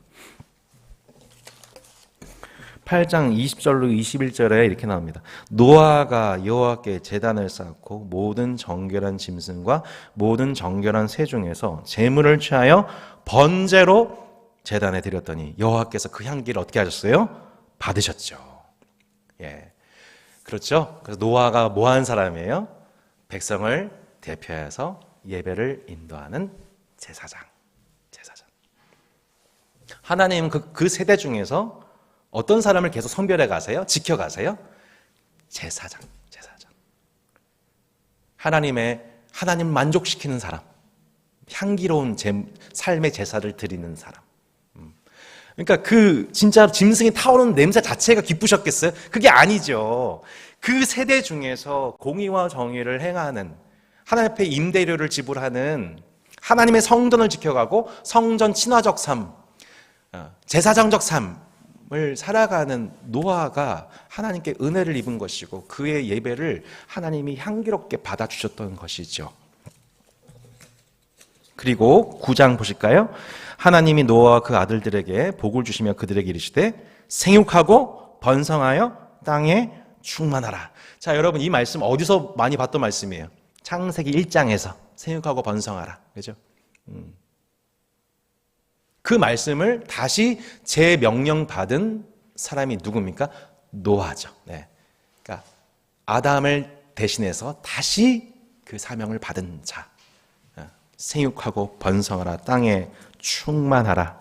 8장 20절로 21절에 이렇게 나옵니다. 노아가 여호와께 제단을 쌓고 모든 정결한 짐승과 모든 정결한 새 중에서 제물을 취하여 번제로 제단에 드렸더니 여호와께서 그 향기를 어떻게 하셨어요? 받으셨죠. 그렇죠? 그래서 노아가 뭐 한 사람이에요? 백성을 대표해서 예배를 인도하는 제사장. 하나님은 그 세대 중에서 어떤 사람을 계속 선별해 가세요? 지켜가세요? 제사장. 하나님 만족시키는 사람. 향기로운 삶의 제사를 드리는 사람. 그러니까 진짜 짐승이 타오르는 냄새 자체가 기쁘셨겠어요? 그게 아니죠. 그 세대 중에서 공의와 정의를 행하는, 하나님 앞에 임대료를 지불하는, 하나님의 성전을 지켜가고 성전 친화적 삶, 제사장적 삶을 살아가는 노아가 하나님께 은혜를 입은 것이고 그의 예배를 하나님이 향기롭게 받아주셨던 것이죠. 그리고 9장 보실까요? 하나님이 노아와 그 아들들에게 복을 주시며 그들에게 이르시되 생육하고 번성하여 땅에 충만하라. 자, 여러분 이 말씀 어디서 많이 봤던 말씀이에요? 창세기 1장에서 생육하고 번성하라. 그죠? 그 말씀을 다시 재명령 받은 사람이 누굽니까? 노아죠. 그러니까 아담을 대신해서 다시 그 사명을 받은 자. 생육하고 번성하라. 땅에 충만하라.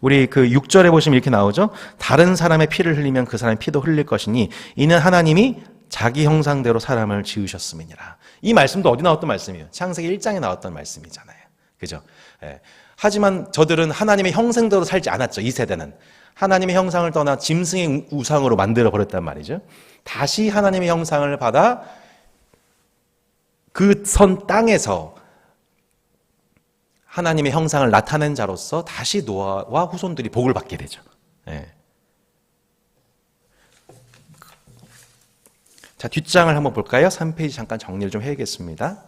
우리 그 6절에 보시면 이렇게 나오죠. 다른 사람의 피를 흘리면 그 사람의 피도 흘릴 것이니 이는 하나님이 자기 형상대로 사람을 지으셨음이니라. 이 말씀도 어디 나왔던 말씀이에요? 창세기 1장에 나왔던 말씀이잖아요. 그죠? 하지만 저들은 하나님의 형상대로 살지 않았죠. 이 세대는. 하나님의 형상을 떠나 짐승의 우상으로 만들어 버렸단 말이죠. 다시 하나님의 형상을 받아 그 선 땅에서 하나님의 형상을 나타낸 자로서 다시 노아와 후손들이 복을 받게 되죠. 예. 자, 뒷장을 한번 볼까요? 3페이지 잠깐 정리를 좀 해야겠습니다.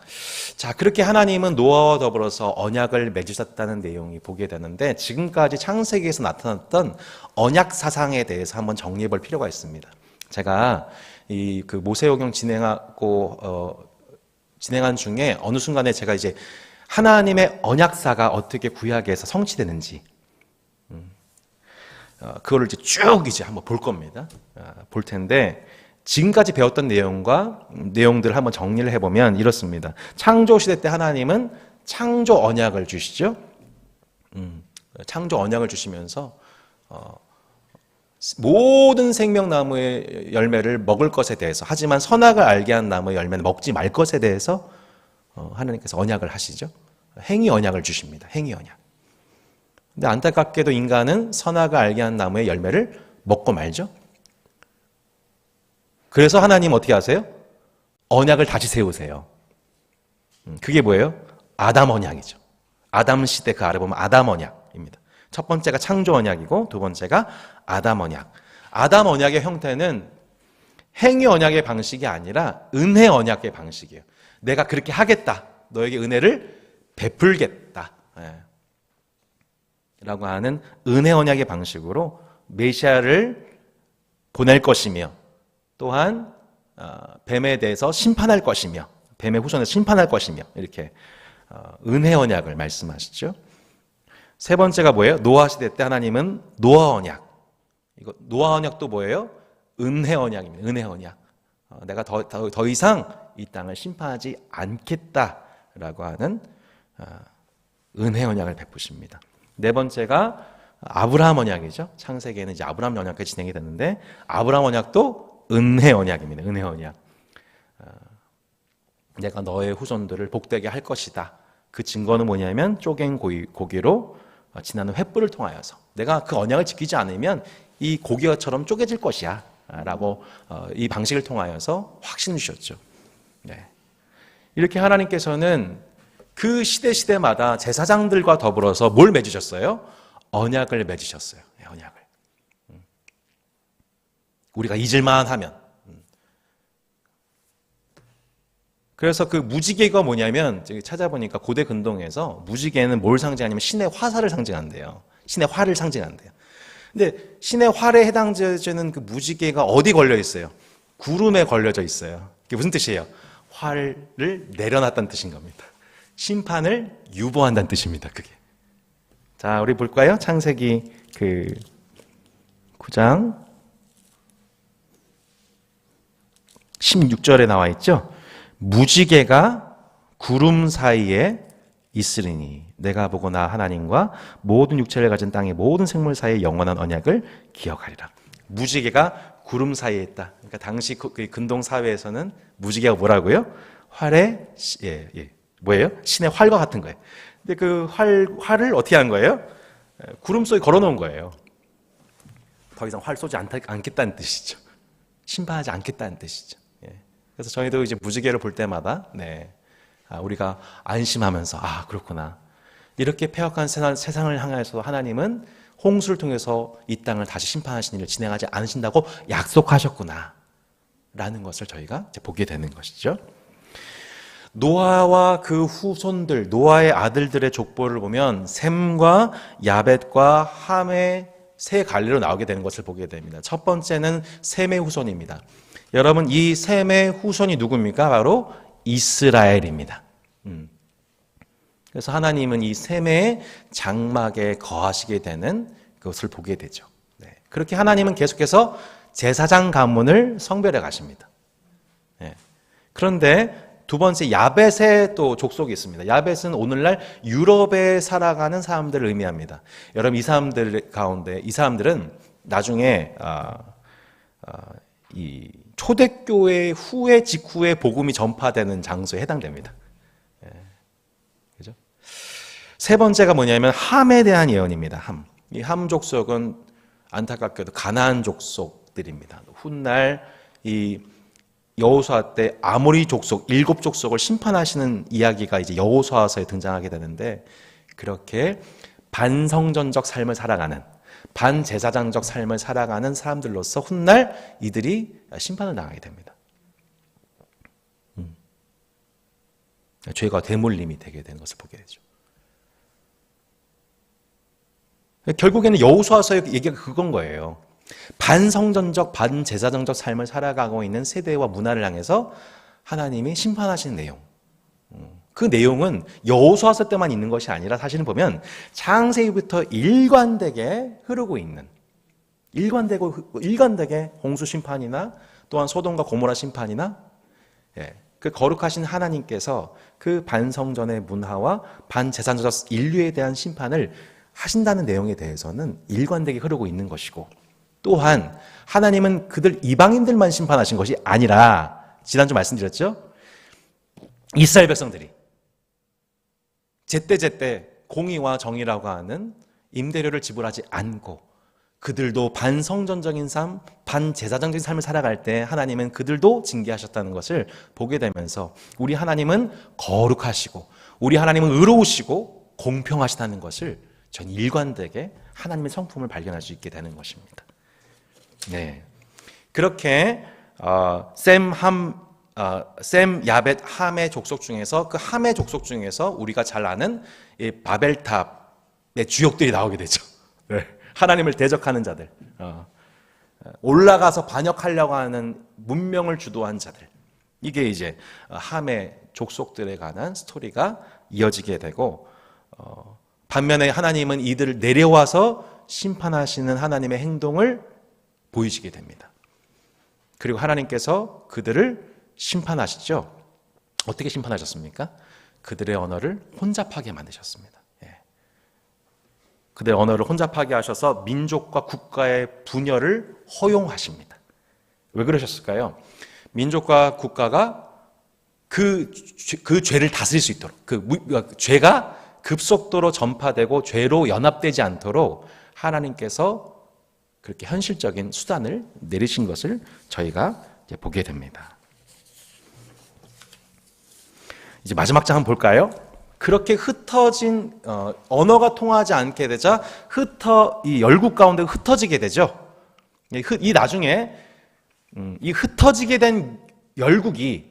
자, 그렇게 하나님은 노아와 더불어서 언약을 맺으셨다는 내용이 보게 되는데, 지금까지 창세기에서 나타났던 언약 사상에 대해서 한번 정리해 볼 필요가 있습니다. 제가 그 모세오경 진행한 중에 어느 순간에 제가 이제 하나님의 언약사가 어떻게 구약에서 성취되는지, 그거를 이제 쭉 이제 한번 볼 겁니다. 볼 텐데, 지금까지 배웠던 내용들을 한번 정리를 해보면 이렇습니다. 창조 시대 때 하나님은 창조 언약을 주시죠. 창조 언약을 주시면서 모든 생명나무의 열매를 먹을 것에 대해서, 하지만 선악을 알게 한 나무의 열매는 먹지 말 것에 대해서 하나님께서 언약을 하시죠. 행위 언약을 주십니다. 행위 언약. 근데 안타깝게도 인간은 선악을 알게 한 나무의 열매를 먹고 말죠. 그래서 하나님 어떻게 하세요? 언약을 다시 세우세요. 그게 뭐예요? 아담 언약이죠. 아담 시대 그 아래 보면 아담 언약입니다. 첫 번째가 창조 언약이고 두 번째가 아담 언약. 아담 언약의 형태는 행위 언약의 방식이 아니라 은혜 언약의 방식이에요. 내가 그렇게 하겠다. 너에게 은혜를 베풀겠다. 라고 하는 은혜 언약의 방식으로 메시아를 보낼 것이며, 또한 뱀에 대해서 심판할 것이며, 뱀의 후손에서 심판할 것이며, 이렇게 은혜 언약을 말씀하시죠. 세 번째가 뭐예요? 노아 시대 때 하나님은 노아 언약. 이거 노아 언약도 뭐예요? 은혜 언약입니다. 은혜 언약. 내가 더 이상 이 땅을 심판하지 않겠다라고 하는 은혜 언약을 베푸십니다. 네 번째가 아브라함 언약이죠. 창세기에는 이제 아브라함 언약까지 진행이 됐는데, 아브라함 언약도 은혜 언약입니다. 은혜 언약. 내가 너의 후손들을 복되게 할 것이다. 그 증거는 뭐냐면 쪼갠 고기로 지나는 횃불을 통하여서 내가 그 언약을 지키지 않으면 이 고기처럼 쪼개질 것이야 라고 이 방식을 통하여서 확신을 주셨죠. 네. 이렇게 하나님께서는 그 시대마다 제사장들과 더불어서 뭘 맺으셨어요? 언약을 맺으셨어요. 네, 언약을. 우리가 잊을만 하면. 그래서 그 무지개가 뭐냐면, 찾아보니까 고대 근동에서 무지개는 뭘 상징하냐면 신의 화살을 상징한대요. 신의 활을 상징한대요. 근데 신의 활에 해당되는 그 무지개가 어디 걸려 있어요? 구름에 걸려져 있어요. 그게 무슨 뜻이에요? 활을 내려놨다는 뜻인 겁니다. 심판을 유보한다는 뜻입니다. 그게. 자, 우리 볼까요? 창세기 9장 16절에 나와 있죠. 무지개가 구름 사이에 있으리니 내가 보고 나 하나님과 모든 육체를 가진 땅의 모든 생물 사이의 영원한 언약을 기억하리라. 무지개가 구름 사이에 있다. 그러니까 당시 그 근동 사회에서는 무지개가 뭐라고요? 활의 뭐예요? 신의 활과 같은 거예요. 근데 그 활을 어떻게 한 거예요? 구름 속에 걸어놓은 거예요. 더 이상 활 쏘지 않겠다는 뜻이죠. 심판하지 않겠다는 뜻이죠. 그래서 저희도 이제 무지개를 볼 때마다 우리가 안심하면서 그렇구나. 이렇게 폐역한 세상을 향해서 하나님은 홍수를 통해서 이 땅을 다시 심판하신 일을 진행하지 않으신다고 약속하셨구나 라는 것을 저희가 이제 보게 되는 것이죠. 노아와 그 후손들, 노아의 아들들의 족보를 보면 셈과 야벳과 함의 세 갈래로 나오게 되는 것을 보게 됩니다. 첫 번째는 셈의 후손입니다. 여러분, 이 셈의 후손이 누굽니까? 바로 이스라엘입니다. 그래서 하나님은 이 셈의 장막에 거하시게 되는 것을 보게 되죠. 그렇게 하나님은 계속해서 제사장 가문을 성별해 가십니다. 그런데 두 번째, 야벳의 또 족속이 있습니다. 야벳은 오늘날 유럽에 살아가는 사람들을 의미합니다. 여러분, 이 사람들은 나중에 이 초대교회 후에 직후에 복음이 전파되는 장소에 해당됩니다. 그죠? 세 번째가 뭐냐면 함에 대한 예언입니다. 함. 이 함 족속은 안타깝게도 가나안 족속들입니다. 훗날 이 여호수아 때 아모리 족속 7족속을 심판하시는 이야기가 이제 여호수아서에 등장하게 되는데, 그렇게 반성전적 삶을 살아가는, 반제사장적 삶을 살아가는 사람들로서 훗날 이들이 심판을 당하게 됩니다. 죄가 대물림이 되게 되는 것을 보게 되죠. 결국에는 여호수아서의 얘기가 그건 거예요. 반성전적, 반제사장적 삶을 살아가고 있는 세대와 문화를 향해서 하나님이 심판하시는 내용. 그 내용은 여호수아서 때만 있는 것이 아니라 사실은 보면 창세기부터 일관되게 흐르고 있는, 일관되게 홍수 심판이나 또한 소돔과 고모라 심판이나, 그 거룩하신 하나님께서 그 반성전의 문화와 반제사장적 인류에 대한 심판을 하신다는 내용에 대해서는 일관되게 흐르고 있는 것이고, 또한 하나님은 그들 이방인들만 심판하신 것이 아니라, 지난주 말씀드렸죠? 이스라엘 백성들이 제때 공의와 정의라고 하는 임대료를 지불하지 않고 그들도 반성전적인 삶, 반제사장적인 삶을 살아갈 때 하나님은 그들도 징계하셨다는 것을 보게 되면서, 우리 하나님은 거룩하시고 우리 하나님은 의로우시고 공평하시다는 것을 전 일관되게 하나님의 성품을 발견할 수 있게 되는 것입니다. 네, 그렇게 셈, 야벳, 함의 족속 중에서, 그 함의 족속 중에서 우리가 잘 아는 이 바벨탑의 주역들이 나오게 되죠. 네. 하나님을 대적하는 자들, 올라가서 반역하려고 하는 문명을 주도한 자들, 이게 이제 함의 족속들에 관한 스토리가 이어지게 되고, 반면에 하나님은 이들을 내려와서 심판하시는 하나님의 행동을 보이시게 됩니다. 그리고 하나님께서 그들을 심판하시죠. 어떻게 심판하셨습니까? 그들의 언어를 혼잡하게 만드셨습니다. 그들의 언어를 혼잡하게 하셔서 민족과 국가의 분열을 허용하십니다. 왜 그러셨을까요? 민족과 국가가 그 죄를 다스릴 수 있도록, 죄가 급속도로 전파되고 죄로 연합되지 않도록 하나님께서 그렇게 현실적인 수단을 내리신 것을 저희가 이제 보게 됩니다. 이제 마지막 장 한번 볼까요? 그렇게 흩어진 언어가 통하지 않게 되자 이 열국 가운데 흩어지게 되죠. 이 나중에 이 흩어지게 된 열국이,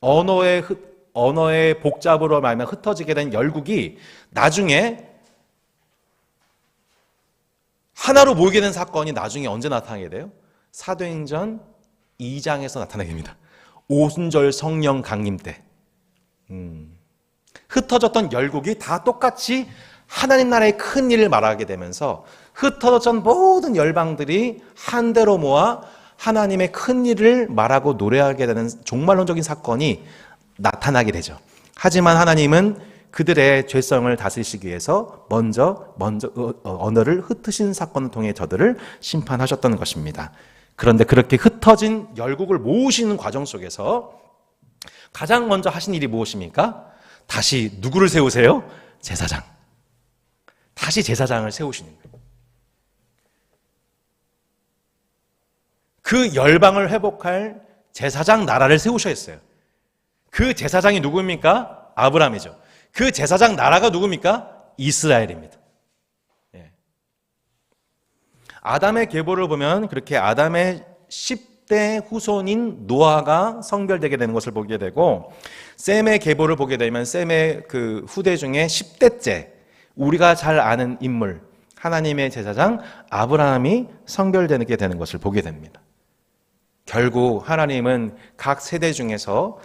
언어의 복잡으로 말하면 흩어지게 된 열국이 나중에 하나로 모이게 된 사건이 나중에 언제 나타나게 돼요? 사도행전 2장에서 나타나게 됩니다. 오순절 성령 강림 때. 흩어졌던 열국이 다 똑같이 하나님 나라의 큰 일을 말하게 되면서 흩어졌던 모든 열방들이 한데로 모아 하나님의 큰 일을 말하고 노래하게 되는 종말론적인 사건이 나타나게 되죠. 하지만 하나님은 그들의 죄성을 다스리시기 위해서 먼저 언어를 흩으신 사건을 통해 저들을 심판하셨다는 것입니다. 그런데 그렇게 흩어진 열국을 모으시는 과정 속에서 가장 먼저 하신 일이 무엇입니까? 다시 누구를 세우세요? 제사장. 다시 제사장을 세우시는 거예요. 그 열방을 회복할 제사장 나라를 세우셔야 했어요. 그 제사장이 누구입니까? 아브라함이죠. 그 제사장 나라가 누굽니까? 이스라엘입니다. 아담의 계보를 보면 그렇게 아담의 10대 후손인 노아가 성별되게 되는 것을 보게 되고, 셈의 계보를 보게 되면 셈의 그 후대 중에 10대째 우리가 잘 아는 인물, 하나님의 제사장 아브라함이 성별되게 되는 것을 보게 됩니다. 결국 하나님은 각 세대 중에서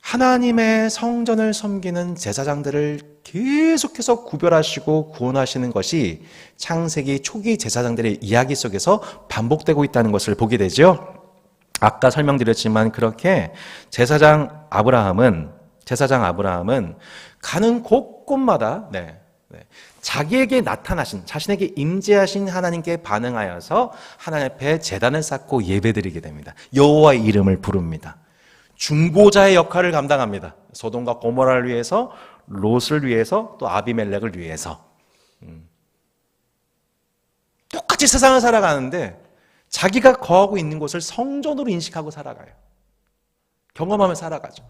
하나님의 성전을 섬기는 제사장들을 계속해서 구별하시고 구원하시는 것이 창세기 초기 제사장들의 이야기 속에서 반복되고 있다는 것을 보게 되죠. 아까 설명드렸지만 그렇게 제사장 아브라함은 가는 곳곳마다 자기에게 나타나신, 자신에게 임재하신 하나님께 반응하여서 하나님 앞에 제단을 쌓고 예배드리게 됩니다. 여호와의 이름을 부릅니다. 중보자의 역할을 감당합니다. 소돔과 고모라를 위해서, 롯을 위해서, 또 아비멜렉을 위해서. 똑같이 세상을 살아가는데 자기가 거하고 있는 곳을 성전으로 인식하고 살아가요. 경험하며 살아가죠.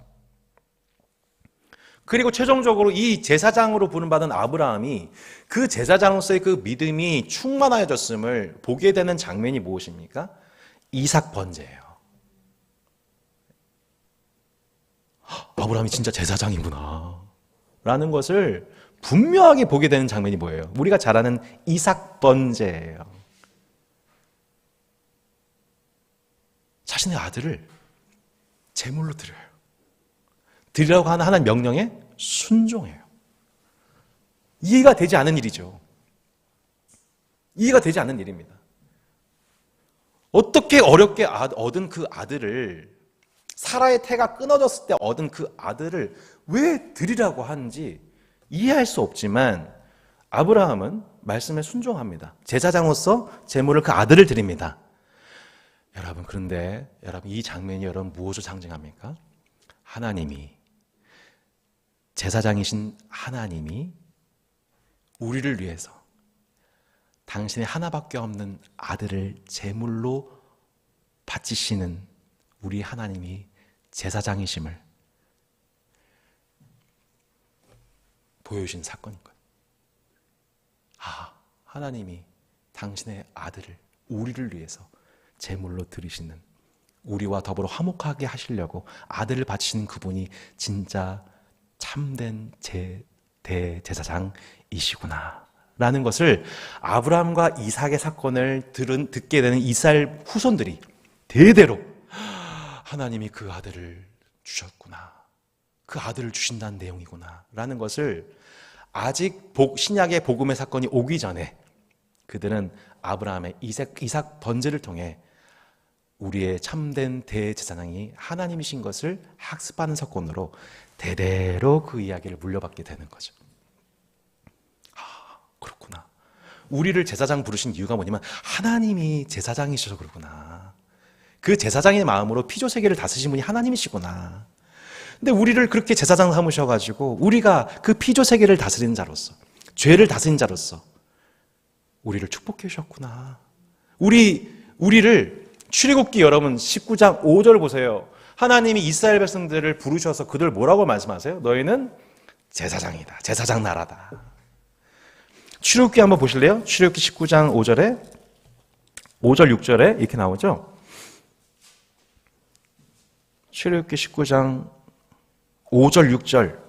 그리고 최종적으로 이 제사장으로 부름받은 아브라함이 그 제사장으로서의 그 믿음이 충만하여졌음을 보게 되는 장면이 무엇입니까? 이삭 번제예요. 아브라함이 진짜 제사장이구나 라는 것을 분명하게 보게 되는 장면이 뭐예요? 우리가 잘 아는 이삭 번제예요. 자신의 아들을 제물로 드려요. 드리라고 하는 하나님 명령에 순종해요. 이해가 되지 않은 일이죠. 이해가 되지 않는 일입니다. 어떻게 어렵게 얻은 그 아들을, 사라의 태가 끊어졌을 때 얻은 그 아들을 왜 드리라고 하는지 이해할 수 없지만 아브라함은 말씀에 순종합니다. 제사장으로서 제물을 그 아들을 드립니다. 여러분, 그런데 여러분, 이 장면이 여러분 무엇을 상징합니까? 하나님이, 제사장이신 하나님이 우리를 위해서 당신의 하나밖에 없는 아들을 제물로 바치시는 우리 하나님이 제사장이심을 보여주신 사건인 거예요. 하나님이 당신의 아들을 우리를 위해서 제물로 드리시는, 우리와 더불어 화목하게 하시려고 아들을 바치시는 그분이 진짜 참된 대제사장이시구나 라는 것을 아브라함과 이삭의 사건을 듣게 되는 이스라엘 후손들이 대대로 하나님이 그 아들을 주셨구나, 그 아들을 주신다는 내용이구나 라는 것을 아직 신약의 복음의 사건이 오기 전에 그들은 아브라함의 이삭 번제를 통해 우리의 참된 대제사장이 하나님이신 것을 학습하는 사건으로 대대로 그 이야기를 물려받게 되는 거죠. 그렇구나. 우리를 제사장 부르신 이유가 뭐냐면 하나님이 제사장이셔서 그렇구나. 그 제사장의 마음으로 피조 세계를 다스리신 분이 하나님이시구나. 근데 우리를 그렇게 제사장 삼으셔가지고 우리가 그 피조 세계를 다스리는 자로서, 죄를 다스리는 자로서 우리를 축복해 주셨구나. 우리를 출애굽기 여러분 19장 5절 보세요. 하나님이 이스라엘 백성들을 부르셔서 그들 뭐라고 말씀하세요? 너희는 제사장이다. 제사장 나라다. 출애굽기 한번 보실래요? 출애굽기 19장 5절에 5절 6절에 이렇게 나오죠. 출애굽기 19장 5절 6절.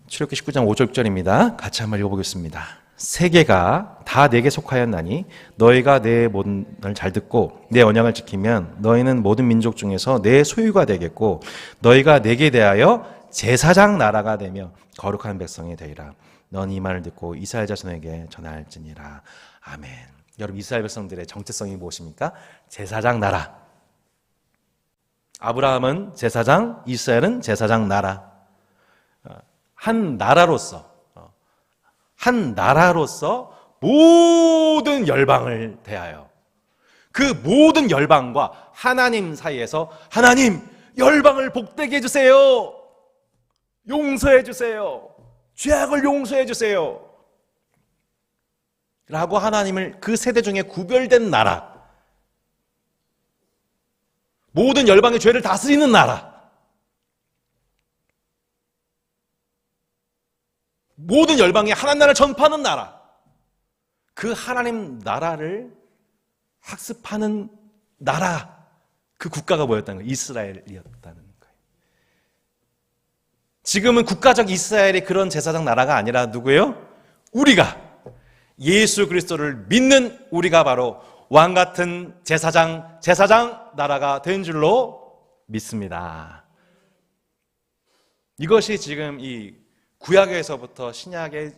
출애굽기 19장 5절 6절입니다. 같이 한번 읽어보겠습니다. 세계가 다 내게 속하였나니 너희가 내 모든을 잘 듣고 내 언약을 지키면 너희는 모든 민족 중에서 내 소유가 되겠고 너희가 내게 대하여 제사장 나라가 되며 거룩한 백성이 되리라. 넌 이 말을 듣고 이스라엘 자손에게 전할지니라. 아멘. 여러분, 이스라엘 백성들의 정체성이 무엇입니까? 제사장 나라. 아브라함은 제사장, 이스라엘은 제사장 나라. 한 나라로서 모든 열방을 대하여 그 모든 열방과 하나님 사이에서 하나님, 열방을 복되게 해주세요. 용서해주세요. 죄악을 용서해주세요. 라고 하나님을 그 세대 중에 구별된 나라, 모든 열방의 죄를 다스리는 나라, 모든 열방에 하나님 나라를 전파하는 나라, 그 하나님 나라를 학습하는 나라, 그 국가가 뭐였다는 거예요? 이스라엘이었다는 거예요. 지금은 국가적 이스라엘이 그런 제사장 나라가 아니라 누구예요? 우리가 예수 그리스도를 믿는 우리가 바로 왕같은 제사장 나라가 된 줄로 믿습니다. 이것이 지금 이 구약에서부터 신약에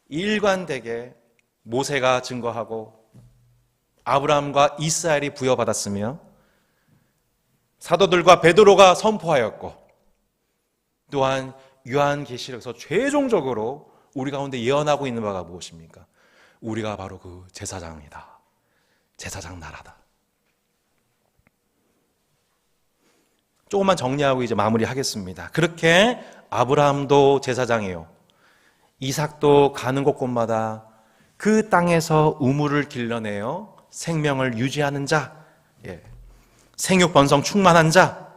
일관되게 모세가 증거하고 아브라함과 이스라엘이 부여받았으며 사도들과 베드로가 선포하였고 또한 요한계시록에서 최종적으로 우리 가운데 예언하고 있는 바가 무엇입니까? 우리가 바로 그 제사장이다. 제사장 나라다. 조금만 정리하고 이제 마무리하겠습니다. 그렇게 아브라함도 제사장이요, 이삭도 가는 곳곳마다 그 땅에서 우물을 길러내어 생명을 유지하는 자, 생육 번성 충만한 자,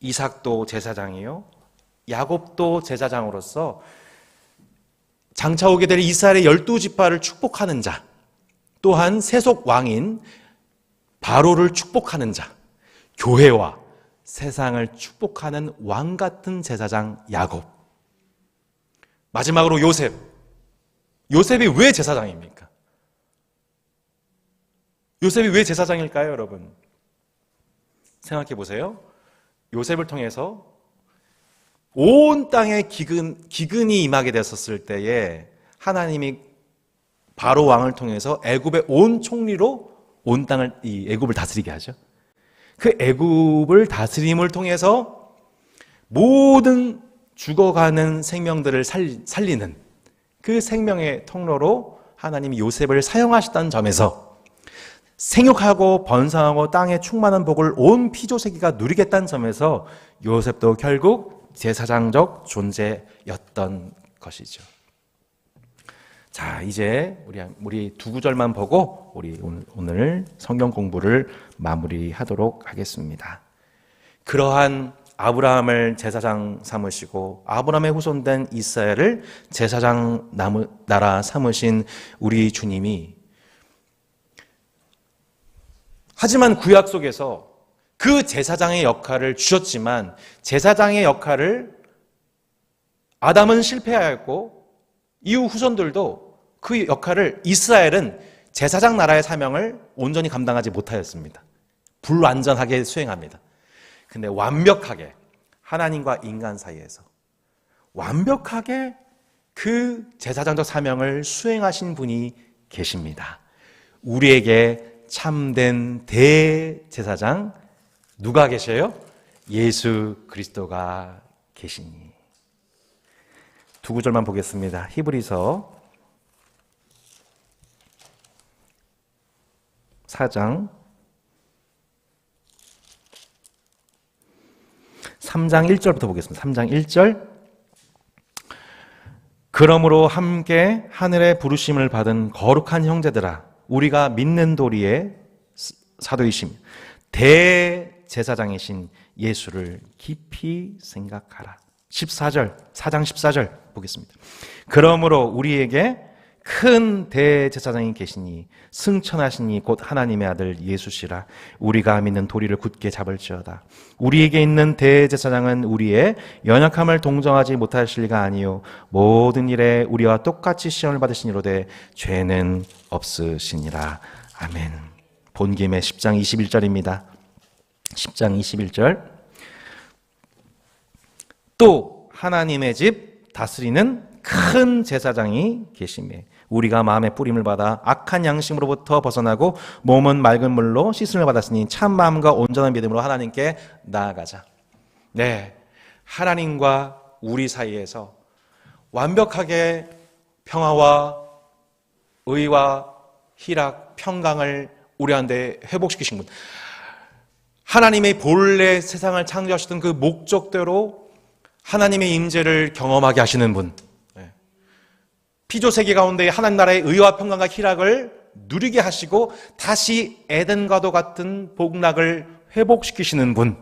이삭도 제사장이요, 야곱도 제사장으로서 장차 오게 될 이스라엘의 12지파를 축복하는 자, 또한 세속 왕인 바로를 축복하는 자, 교회와 세상을 축복하는 왕 같은 제사장 야곱, 마지막으로 요셉. 요셉이 왜 제사장입니까? 요셉이 왜 제사장일까요, 여러분? 생각해 보세요. 요셉을 통해서 온 땅에 기근이 임하게 됐었을 때에 하나님이 바로 왕을 통해서 애굽의 온 총리로 온 땅을, 이 애굽을 다스리게 하죠. 그 애굽을 다스림을 통해서 모든 죽어가는 생명들을 살리는 그 생명의 통로로 하나님이 요셉을 사용하셨다는 점에서, 생육하고 번성하고 땅에 충만한 복을 온 피조세계가 누리겠다는 점에서 요셉도 결국 제사장적 존재였던 것이죠. 자, 이제 우리 두 구절만 보고 우리 오늘 성경 공부를 마무리하도록 하겠습니다. 그러한 아브라함을 제사장 삼으시고 아브라함의 후손된 이스라엘을 제사장 나라 삼으신 우리 주님이, 하지만 구약 속에서 그 제사장의 역할을 주셨지만 제사장의 역할을 아담은 실패하였고 이후 후손들도 그 역할을, 이스라엘은 제사장 나라의 사명을 온전히 감당하지 못하였습니다. 불완전하게 수행합니다. 근데 완벽하게 하나님과 인간 사이에서 완벽하게 그 제사장적 사명을 수행하신 분이 계십니다. 우리에게 참된 대제사장 누가 계셔요? 예수 그리스도가 계시니. 두 구절만 보겠습니다. 히브리서 4장 3장 1절부터 보겠습니다. 3장 1절. 그러므로 함께 하늘의 부르심을 받은 거룩한 형제들아, 우리가 믿는 도리의 사도이심 대제사장이신 예수를 깊이 생각하라. 14절, 4장 14절 보겠습니다. 그러므로 우리에게 큰 대제사장이 계시니 승천하시니 곧 하나님의 아들 예수시라. 우리가 믿는 도리를 굳게 잡을지어다. 우리에게 있는 대제사장은 우리의 연약함을 동정하지 못하실 리가 아니요 모든 일에 우리와 똑같이 시험을 받으시니로되 죄는 없으시니라. 아멘. 본김에 10장 21절입니다. 10장 21절. 또 하나님의 집 다스리는 큰 제사장이 계시매 우리가 마음의 뿌림을 받아 악한 양심으로부터 벗어나고 몸은 맑은 물로 씻음을 받았으니 참 마음과 온전한 믿음으로 하나님께 나아가자. 네, 하나님과 우리 사이에서 완벽하게 평화와 의와 희락, 평강을 우리한테 회복시키신 분, 하나님의 본래 세상을 창조하셨던 그 목적대로 하나님의 임재를 경험하게 하시는 분, 피조세계 가운데 하나님 나라의 의와 평강과 희락을 누리게 하시고 다시 에덴과도 같은 복락을 회복시키시는 분,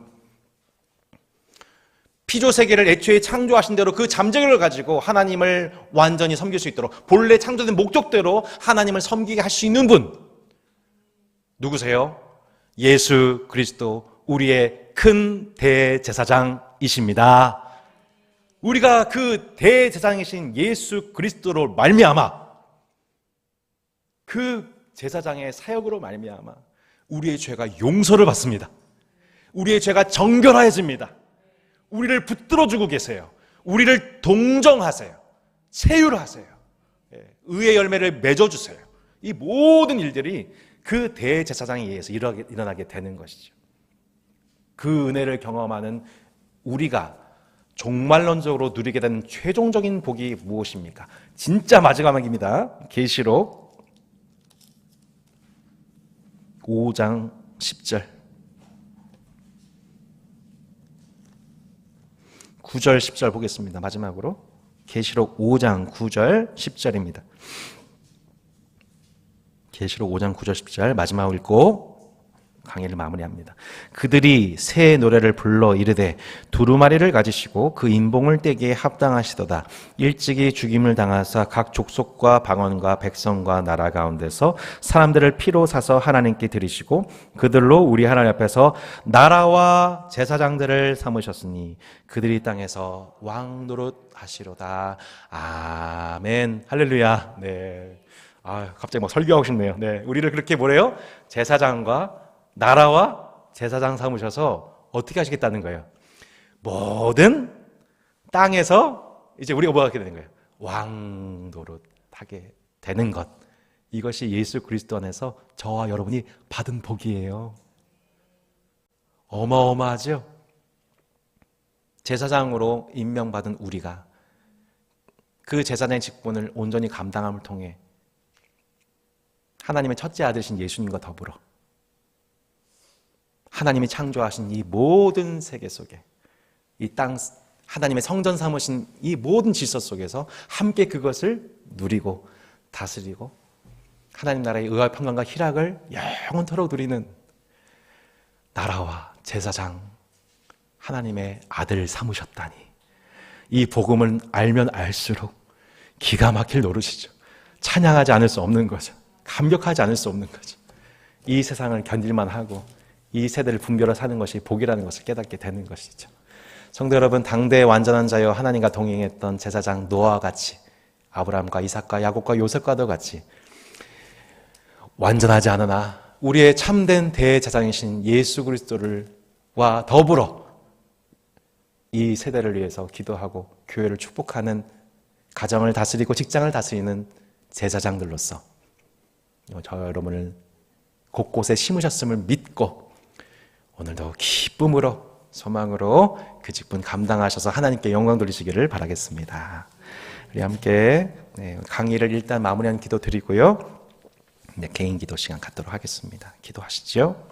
피조세계를 애초에 창조하신 대로 그 잠재력을 가지고 하나님을 완전히 섬길 수 있도록 본래 창조된 목적대로 하나님을 섬기게 할 수 있는 분, 누구세요? 예수 그리스도, 우리의 큰 대제사장이십니다. 우리가 그 대제사장이신 예수 그리스도로 말미암아, 그 제사장의 사역으로 말미암아 우리의 죄가 용서를 받습니다. 우리의 죄가 정결하여집니다. 우리를 붙들어주고 계세요. 우리를 동정하세요. 체휼하세요. 의의 열매를 맺어주세요. 이 모든 일들이 그 대제사장에 의해서 일어나게 되는 것이죠. 그 은혜를 경험하는 우리가 종말론적으로 누리게 되는 최종적인 복이 무엇입니까? 진짜 마지막입니다. 계시록 5장 10절. 9절 10절 보겠습니다. 마지막으로 계시록 5장 9절 10절입니다. 계시록 5장 9절 10절 마지막 읽고 강의를 마무리합니다. 그들이 새 노래를 불러 이르되 두루마리를 가지시고 그 인봉을 떼기에 합당하시도다. 일찍이 죽임을 당하사 각 족속과 방언과 백성과 나라 가운데서 사람들을 피로 사서 하나님께 드리시고 그들로 우리 하나님 앞에서 나라와 제사장들을 삼으셨으니 그들이 땅에서 왕 노릇 하시로다. 아멘. 할렐루야. 네. 갑자기 막 설교하고 싶네요. 네. 우리를 그렇게 뭐래요? 제사장과 나라와 제사장 삼으셔서 어떻게 하시겠다는 거예요? 모든 땅에서 이제 우리가 뭐 하게 되는 거예요? 왕 노릇하게 되는 것. 이것이 예수 그리스도 안에서 저와 여러분이 받은 복이에요. 어마어마하죠? 제사장으로 임명받은 우리가 그 제사장의 직분을 온전히 감당함을 통해 하나님의 첫째 아들이신 예수님과 더불어 하나님이 창조하신 이 모든 세계 속에 이 땅 하나님의 성전 삼으신 이 모든 질서 속에서 함께 그것을 누리고 다스리고 하나님 나라의 의와 평강과 희락을 영원토록 누리는 나라와 제사장 하나님의 아들 삼으셨다니 이 복음을 알면 알수록 기가 막힐 노릇이죠. 찬양하지 않을 수 없는 거죠. 감격하지 않을 수 없는 거죠. 이 세상을 견딜만 하고 이 세대를 분별해 사는 것이 복이라는 것을 깨닫게 되는 것이죠. 성도 여러분, 당대의 완전한 자여 하나님과 동행했던 제사장 노아와 같이 아브라함과 이삭과 야곱과 요셉과도 같이 완전하지 않으나 우리의 참된 대제사장이신 예수 그리스도와 더불어 이 세대를 위해서 기도하고 교회를 축복하는 가정을 다스리고 직장을 다스리는 제사장들로서 저 여러분을 곳곳에 심으셨음을 믿고 오늘도 기쁨으로 소망으로 그 직분 감당하셔서 하나님께 영광 돌리시기를 바라겠습니다. 우리 함께 강의를 일단 마무리한 기도 드리고요. 개인 기도 시간 갖도록 하겠습니다. 기도하시죠.